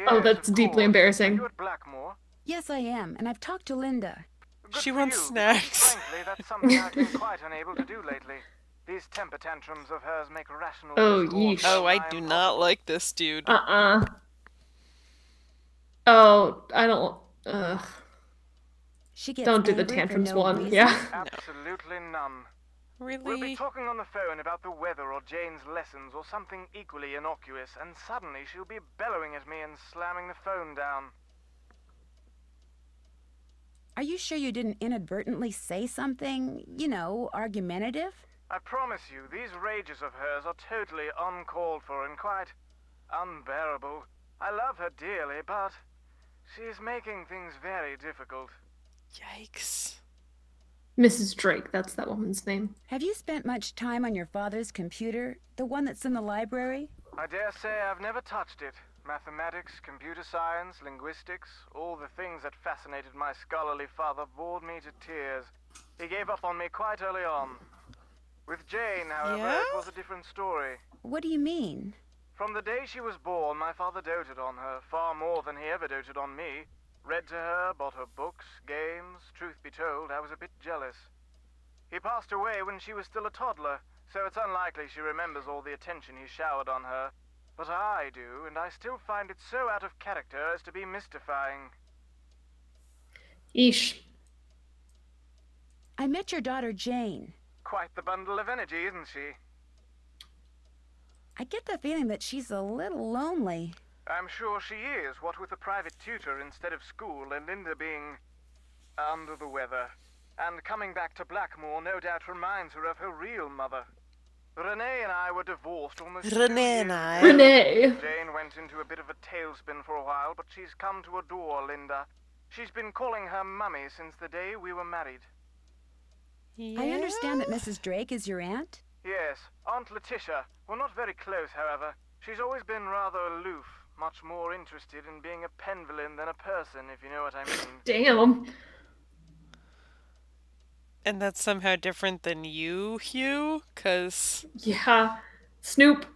Oh, Yes, that's of deeply course. embarrassing. Are you at Blackmoor? Yes, I am, and I've talked to Linda. Good She for wants you. snacks. Frankly, that's something I've been quite unable to do lately. These temper tantrums of hers make rational Oh, discourse yeesh. Oh, I rhyme do not possible. like this dude. Oh, I don't. Ugh. She gets Don't do the angry for tantrums no one. reason. Yeah. Absolutely none. We'll be Really? talking on the phone about the weather or Jane's lessons or something equally innocuous, and suddenly she'll be bellowing at me and slamming the phone down. Are you sure you didn't inadvertently say something, you know, argumentative? I promise you, these rages of hers are totally uncalled for and quite unbearable. I love her dearly, but she's making things very difficult. Yikes. Mrs. Drake, that's that woman's name. Have you spent much time on your father's computer? The one that's in the library? I dare say I've never touched it. Mathematics, computer science, linguistics, all the things that fascinated my scholarly father bored me to tears. He gave up on me quite early on. With Jane, however, Yeah? it was a different story. What do you mean? From the day she was born, my father doted on her, far more than he ever doted on me. Read to her, bought her books, games. Truth be told, I was a bit jealous. He passed away when she was still a toddler, so it's unlikely she remembers all the attention he showered on her. But I do, and I still find it so out of character as to be mystifying. Eesh. I met your daughter Jane. Quite the bundle of energy, isn't she? I get the feeling that she's a little lonely. I'm sure she is, what with a private tutor instead of school and Linda being under the weather. And coming back to Blackmoor no doubt reminds her of her real mother. Renee and I were divorced almost 2 Renee years and I. ago. Renee. Jane went into a bit of a tailspin for a while, but she's come to adore Linda. She's been calling her mummy since the day we were married. I understand that Mrs. Drake is your aunt? Yes, Aunt Letitia. We're not very close, however. She's always been rather aloof, much more interested in being a Penvillin than a person, if you know what I mean. Damn. And that's somehow different than you, Hugh? Because Yeah. Snoop.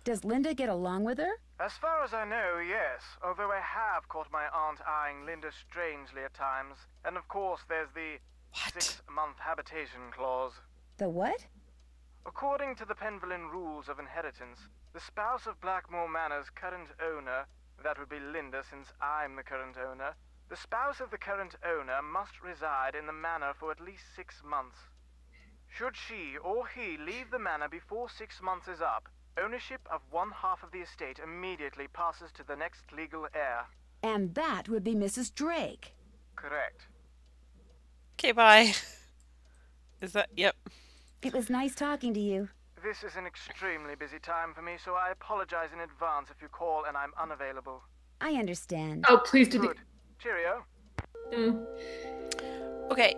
Does Linda get along with her? As far as I know, yes. Although I have caught my aunt eyeing Linda strangely at times. And of course, there's the What? 6-month habitation clause. The what? According to the Penvillin rules of inheritance, the spouse of Blackmoor Manor's current owner, that would be Linda since I'm the current owner, the spouse of the current owner must reside in the manor for at least 6 months. Should she or he leave the manor before 6 months is up, ownership of 1/2 of the estate immediately passes to the next legal heir. And that would be Mrs. Drake. Correct. Okay, bye. Is that... Yep. It was nice talking to you. This is an extremely busy time for me, so I apologize in advance if you call and I'm unavailable. I understand. Oh, please do. Good. Cheerio. Okay.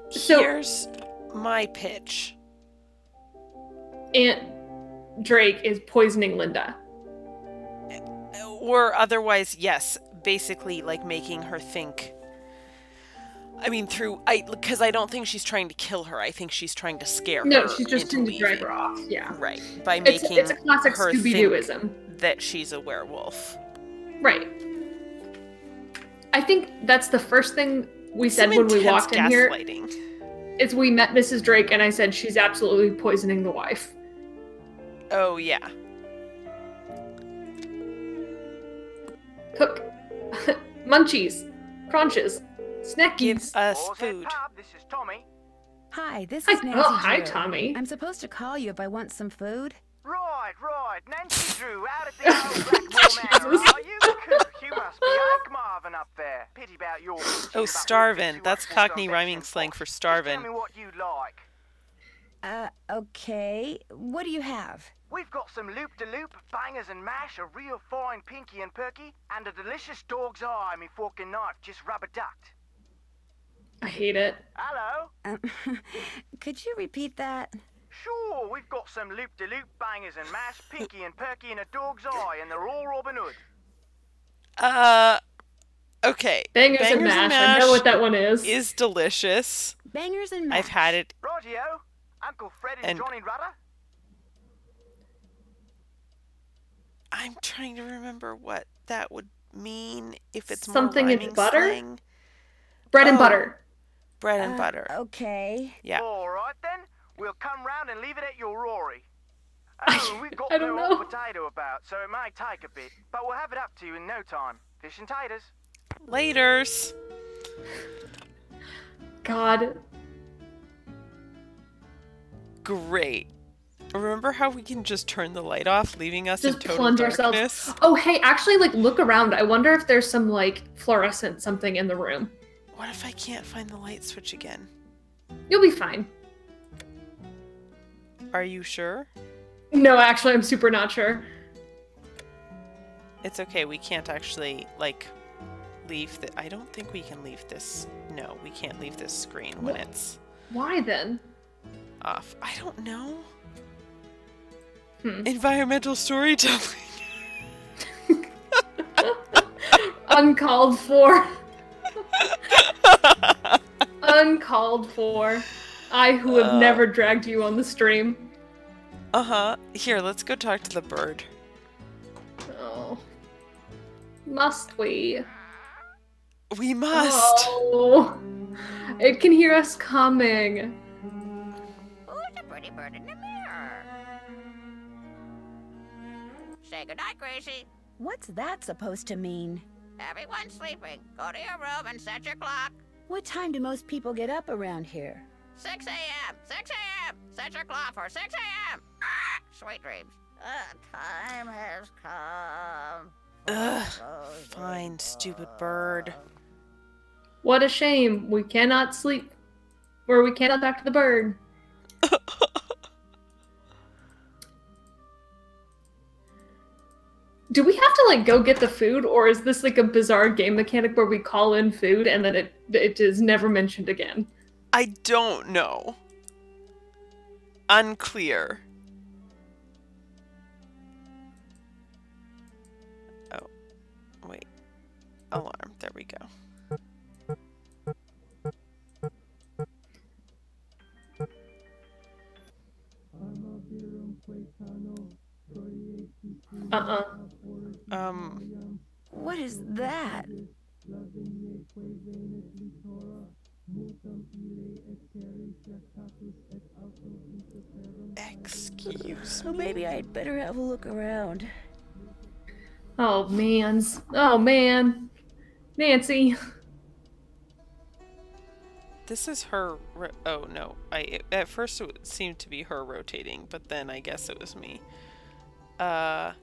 So- Here's my pitch. Aunt Drake is poisoning Linda. Or otherwise, yes. Basically, like, making her think... I mean, because I don't think she's trying to kill her. I think she's trying to scare her. No, she's just into trying to drag leaving. her off. Yeah. Right. By making It's a classic her Scooby-Dooism. think that she's a werewolf. Right. I think that's the first thing we said Some when we intense walked in here. gaslighting. Is we met Mrs. Drake and I said she's absolutely poisoning the wife. Oh, yeah. Cook. Munchies. Crunches. Snackies. Give us All's head food. pub, this is Tommy. Hi, this Hi, is Nancy hi, Drew. Tommy. I'm supposed to call you if I want some food. Right. Nancy Drew, out at the old Blackmoor Manor, are you? Cook, you must be Hank Marvin up there. Pity about your... Oh, starvin'. That's Cockney rhyming slang for Just starvin'. tell me what you'd like. Okay. What do you have? We've got some loop-de-loop, bangers and mash, a real fine pinky and perky, and a delicious dog's eye me fork and knife just rubber-ducked. I hate it. Hello? Could you repeat that? Sure, we've got some loop-de-loop, bangers and mash, pinky and perky, and a dog's eye, and they're all Robin Hood. Bangers Okay. and mash. I know what that one is. Is delicious. Bangers and mash. I've had it. Rightio. Uncle Fred and, And- Johnny Rudder? I'm trying to remember what that would mean if it's Something more in rhyming butter? slang. Bread and Oh. butter. Bread and butter. Okay. Yeah. All right, then. We'll come round and leave it at your Rory. Oh, we've got I don't no know. hot potato about, so it may take a bit, but we'll have it up to you in no time. Fish and taters. Laters. God. Great. Remember how we can just turn the light off, leaving us in Just total plunge darkness? ourselves. Oh, hey, actually, like, look around. I wonder if there's some, like, fluorescent something in the room. What if I can't find the light switch again? You'll be fine. Are you sure? No, actually, I'm super not sure. It's okay. We can't actually, like, leave the... I don't think we can leave this... No, we can't leave this screen when What? it's Why then? off. I don't know. Hmm. Environmental storytelling. Uncalled for. Uncalled for. I who have never dragged you on the stream. Uh-huh. Here, let's go talk to the bird. Oh. Must we? We must. Oh. It can hear us coming. Who's the pretty bird in the mirror? Say goodnight, Gracie. What's that supposed to mean? Everyone's sleeping. Go to your room and set your clock. What time do most people get up around here? 6 a.m. 6 a.m. Set your clock for 6 a.m. Sweet dreams. The time has come. Ugh. Fine, stupid bird. What a shame. We cannot sleep. Or we cannot talk to the bird. Do we have to, like, go get the food, or is this, like, a bizarre game mechanic where we call in food and then it is never mentioned again? I don't know. Unclear. Oh, wait. Alarm. There we go. Uh-uh. What is that? Excuse Oh, me? maybe I'd better have a look around. Oh, mans. Oh, man. Nancy. This is her. Oh no! At first it seemed to be her rotating, but then I guess it was me. Oh,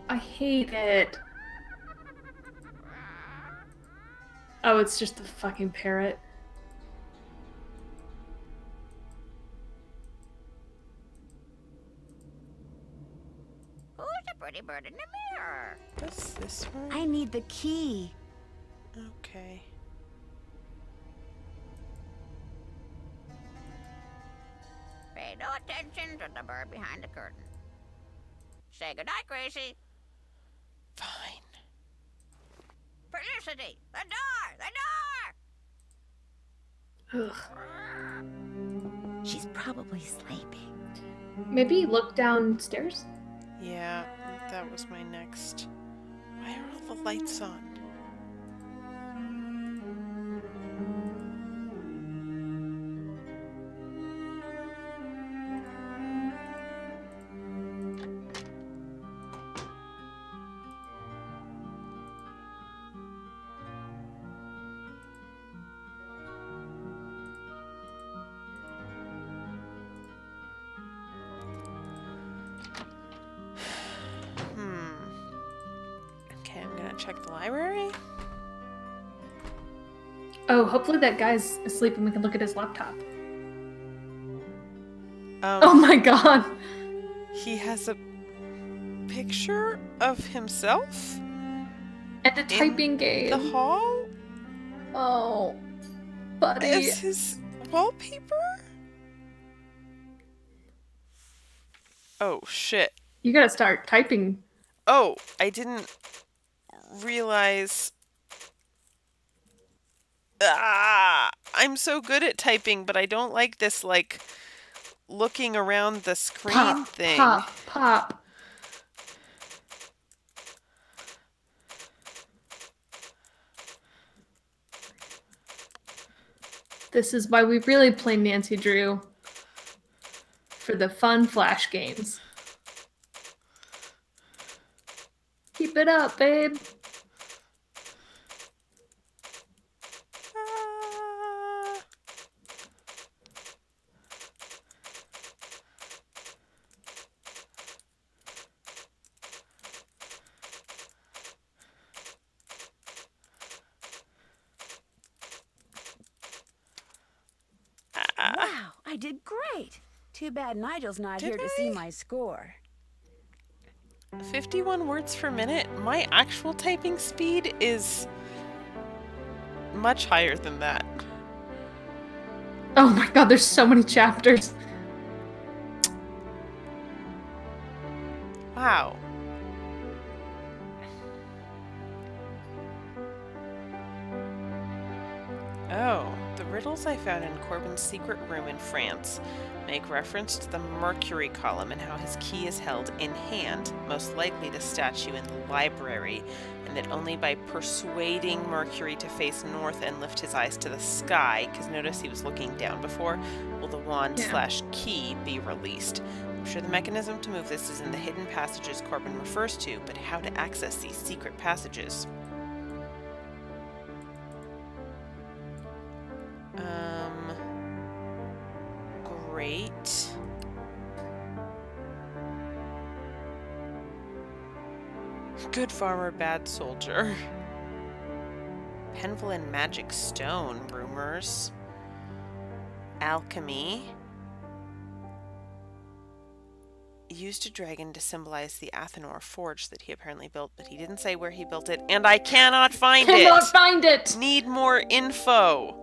I hate it. Oh, it's just the fucking parrot. Who's the pretty bird in the mirror? What's this one? I need the key. Okay. Pay no attention to the bird behind the curtain. Say goodnight, Gracie. Fine. Felicity, the door! The door! Ugh. She's probably sleeping. Maybe look downstairs? Yeah, that was my next. Why are all the lights on? Okay, I'm gonna check the library. Oh, hopefully that guy's asleep and we can look at his laptop. Oh my god! He has a picture of himself And a typing in game. the hall Oh, buddy. as his wallpaper. Oh shit. You gotta start typing. Oh, I didn't realize. I'm so good at typing, but I don't like this, like, looking around the screen Pop, thing. pop, pop. This is why we really play Nancy Drew. For the fun flash games. Keep it up, babe. Wow, I did great. Too bad Nigel's not Did here to see my score. 51 words per minute. My actual typing speed is much higher than that. Oh my god, there's so many chapters. Wow. Oh, the riddles I found in Corbin's secret room in France make reference to the Mercury column and how his key is held in hand, most likely the statue in the library, and that only by persuading Mercury to face north and lift his eyes to the sky, because notice he was looking down before, will the wand slash key be released. I'm sure the mechanism to move this is in the hidden passages Corbin refers to, but how to access these secret passages? Great. Good farmer, bad soldier. Penvlin magic stone rumors. Alchemy. Used a dragon to symbolize the Athenor forge that he apparently built, but he didn't say where he built it, and I cannot find it! Cannot find it! Need more info!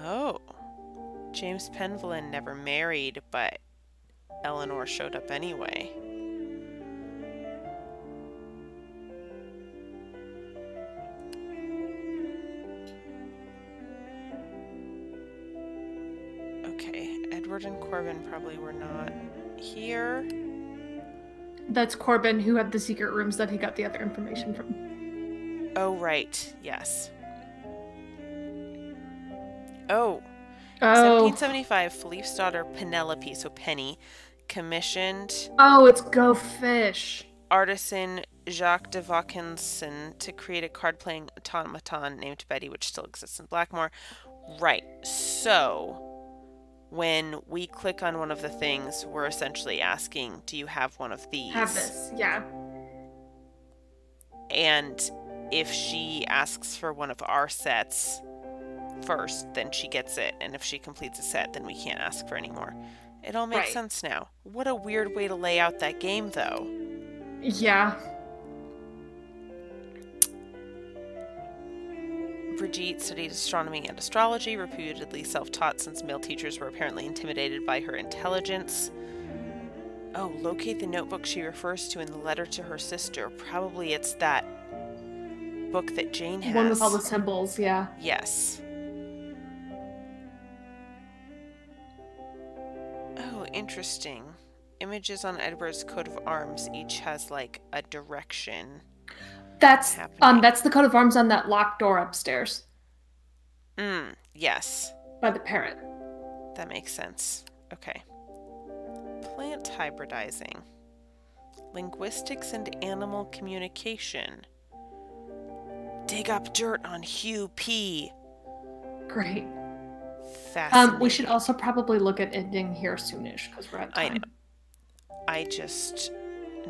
Oh. James Penvlin never married, but Eleanor showed up anyway. Okay, Edward and Corbin probably were not here. That's Corbin, who had the secret rooms that he got the other information from. Oh, right. Yes. Oh. Oh. 1775, Philippe's daughter Penelope, so Penny, commissioned Oh, it's Go Fish. artisan Jacques de Vaucanson to create a card-playing automaton named Betty, which still exists in Blackmoor. Right. So, when we click on one of the things, we're essentially asking, do you have one of these? Have this, yeah. And if she asks for one of our sets first, then she gets it. And if she completes a set, then we can't ask for any more. It all makes sense now. What a weird way to lay out that game, though. Yeah. Brigitte studied astronomy and astrology, reputedly self-taught since male teachers were apparently intimidated by her intelligence. Oh, locate the notebook she refers to in the letter to her sister. Probably it's that book that Jane has. One with all the symbols, yeah. Yes. Oh, interesting. Images on Edward's coat of arms each has like a direction. That's happening. that's the coat of arms on that locked door upstairs Yes. by the parrot. That makes sense. Okay. Plant hybridizing. Linguistics and animal communication. Dig up dirt on Hugh P. Great. Fascinating. We should also probably look at ending here soonish because we're at time. I know.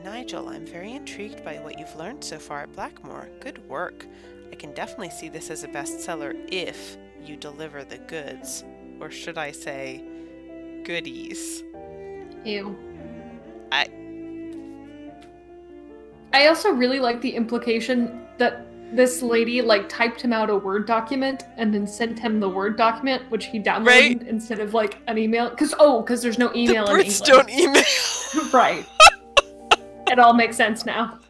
Nigel, I'm very intrigued by what you've learned so far at Blackmoor. Good work. I can definitely see this as a bestseller if you deliver the goods. Or should I say, goodies. Ew. I also really like the implication that this lady like typed him out a Word document and then sent him the Word document, which he downloaded instead of like an email. Because there's no email in English. The Brits don't email. Right. It all makes sense now.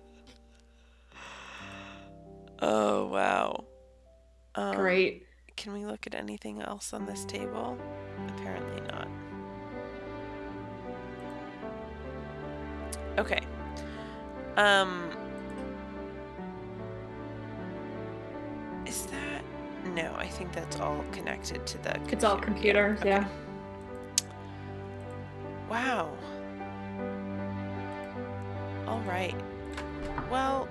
Oh, wow. Great. Can we look at anything else on this table? Apparently not. Okay. Is that... No, I think that's all connected to the computer. It's all computer, Okay. yeah. Wow. All right. Well,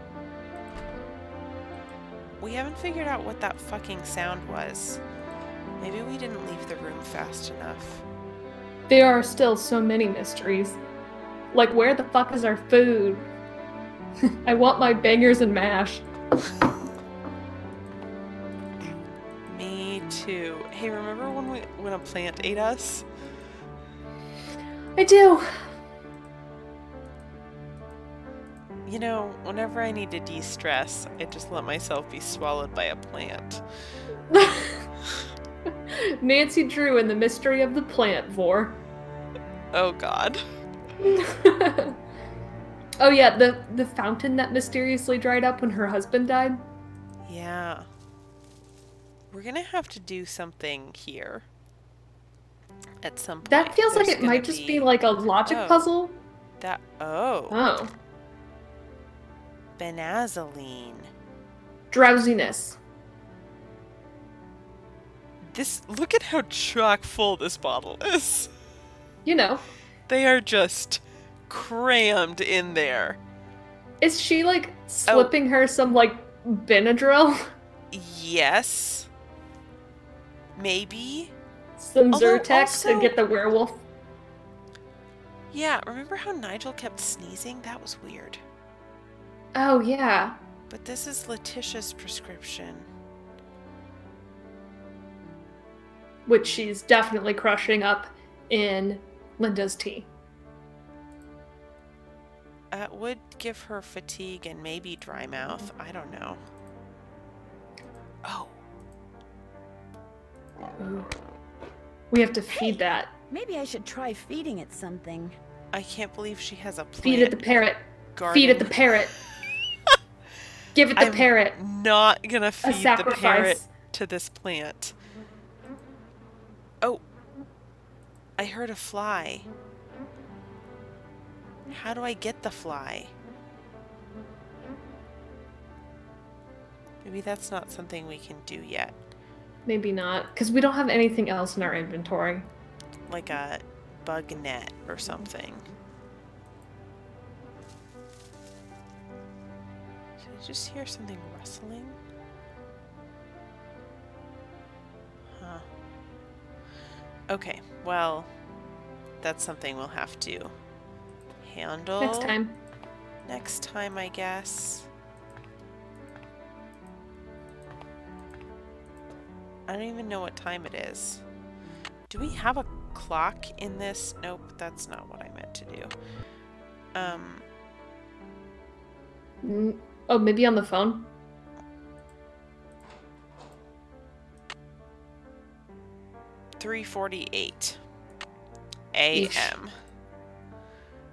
we haven't figured out what that fucking sound was. Maybe we didn't leave the room fast enough. There are still so many mysteries. Like, where the fuck is our food? I want my bangers and mash. Me too. Hey, remember when a plant ate us? I do. You know, whenever I need to de-stress, I just let myself be swallowed by a plant. Nancy Drew and the Mystery of the Plant Vor. Oh god. Oh yeah, the fountain that mysteriously dried up when her husband died. Yeah. We're gonna have to do something here. At some point. That feels like There's it might just be like a logic puzzle. Oh. Benazoline. Drowsiness. Look at how chock full this bottle is. You know. They are just crammed in there. Is she like slipping her some like Benadryl? Yes. Maybe. Some Although Zyrtec also- to get the werewolf. Yeah, remember how Nigel kept sneezing? That was weird. Oh yeah. But this is Letitia's prescription. Which she's definitely crushing up in Linda's tea. That would give her fatigue and maybe dry mouth. I don't know. Oh. Ooh. We have to feed that. Maybe I should try feeding it something. I can't believe she has a plant. Feed it the parrot. garden. Feed it the parrot. Give it the parrot. Not gonna feed the sacrifice. parrot to this plant. Oh. I heard a fly. How do I get the fly? Maybe that's not something we can do yet. Maybe not, because we don't have anything else in our inventory. Like a bug net or something. Did I just hear something rustling? Huh. Okay, well, that's something we'll have to handle. Next time. Next time, I guess. I don't even know what time it is. Do we have a clock in this? Nope, that's not what I meant to do. Oh, maybe on the phone? 3:48 a.m.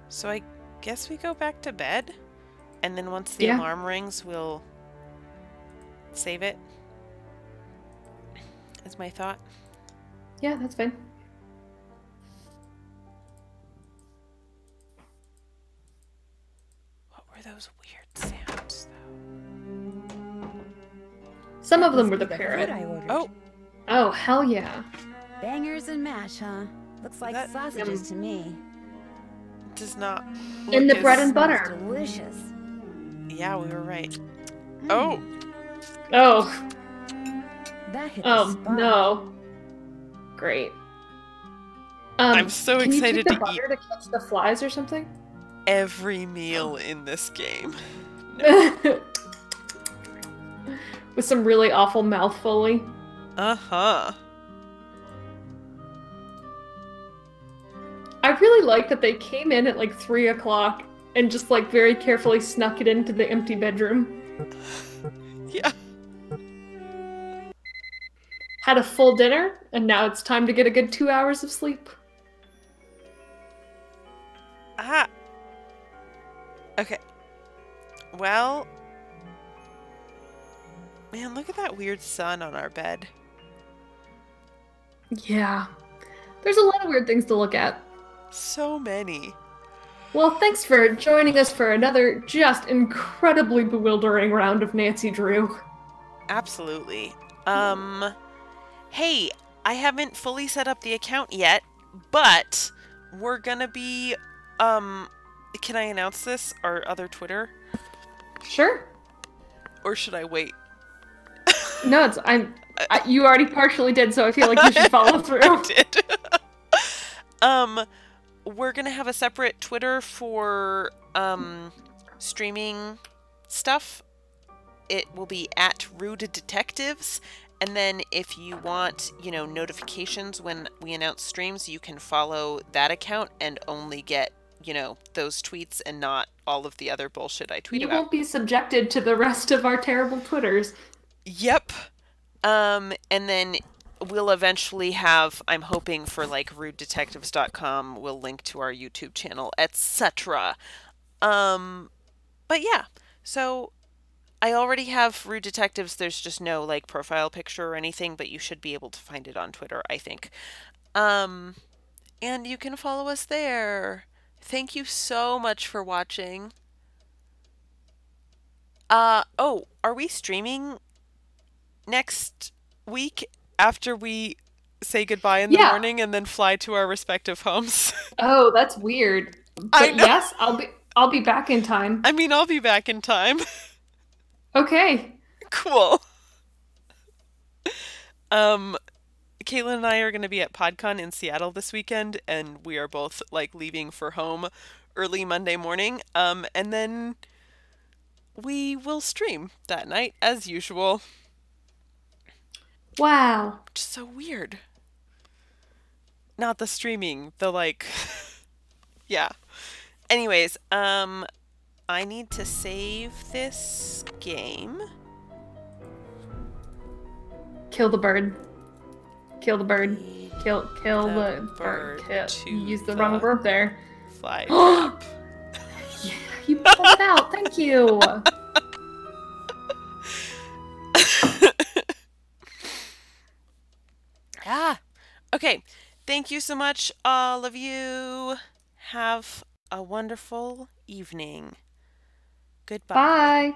So I guess we go back to bed, and then once the alarm rings, we'll save it. Is my thought. Yeah, that's fine. What were those weird sounds, though? Some of them were the Must be parrot. food I ordered. Oh, Oh, hell yeah. Bangers and mash, huh? Looks like That- sausages to me. does not. In look the bread as- and butter. Delicious. Yeah, we were right. Oh, Oh, That hit the spot. no. Great. I'm so can excited you take to the butter to catch the flies or something? every meal in this game. With some really awful mouthfully. Uh-huh. I really like that they came in at like 3 o'clock and just like very carefully snuck it into the empty bedroom. Yeah. Had a full dinner, and now it's time to get a good 2 hours of sleep. Ah. Okay. Well. Man, look at that weird sun on our bed. Yeah. There's a lot of weird things to look at. So many. Well, thanks for joining us for another just incredibly bewildering round of Nancy Drew. Absolutely. Hey, I haven't fully set up the account yet, but we're gonna be, can I announce this? Our other Twitter? Sure. Or should I wait? No, you already partially did, so I feel like you should follow through. I did. We're gonna have a separate Twitter for, streaming stuff. It will be at Rude Detectives. And then if you want, notifications when we announce streams, you can follow that account and only get, those tweets and not all of the other bullshit I tweet You about. won't be subjected to the rest of our terrible Twitters. Yep. And then we'll eventually have, I'm hoping for like rudedetectives.com, we'll link to our YouTube channel, etc. But yeah, so I already have Rude Detectives. There's just no like profile picture or anything, but you should be able to find it on Twitter, I think. And you can follow us there. Thank you so much for watching. Oh, are we streaming next week after we say goodbye in the morning and then fly to our respective homes? Oh, that's weird. But I know. yes, I'll be back in time. I mean, I'll be back in time. Okay. Cool. Caitlin and I are going to be at PodCon in Seattle this weekend, and we are both like leaving for home early Monday morning. And then we will stream that night as usual. Wow. Which is so weird. Not the streaming, the like yeah. Anyways, I need to save this game. Kill the bird. Kill the bird. Kill the the bird bird. to You used the the- wrong verb there. Fly trap. Yeah, you pulled it out. Thank you. Ah. Okay. Thank you so much, all of you. Have a wonderful evening. Goodbye. Bye.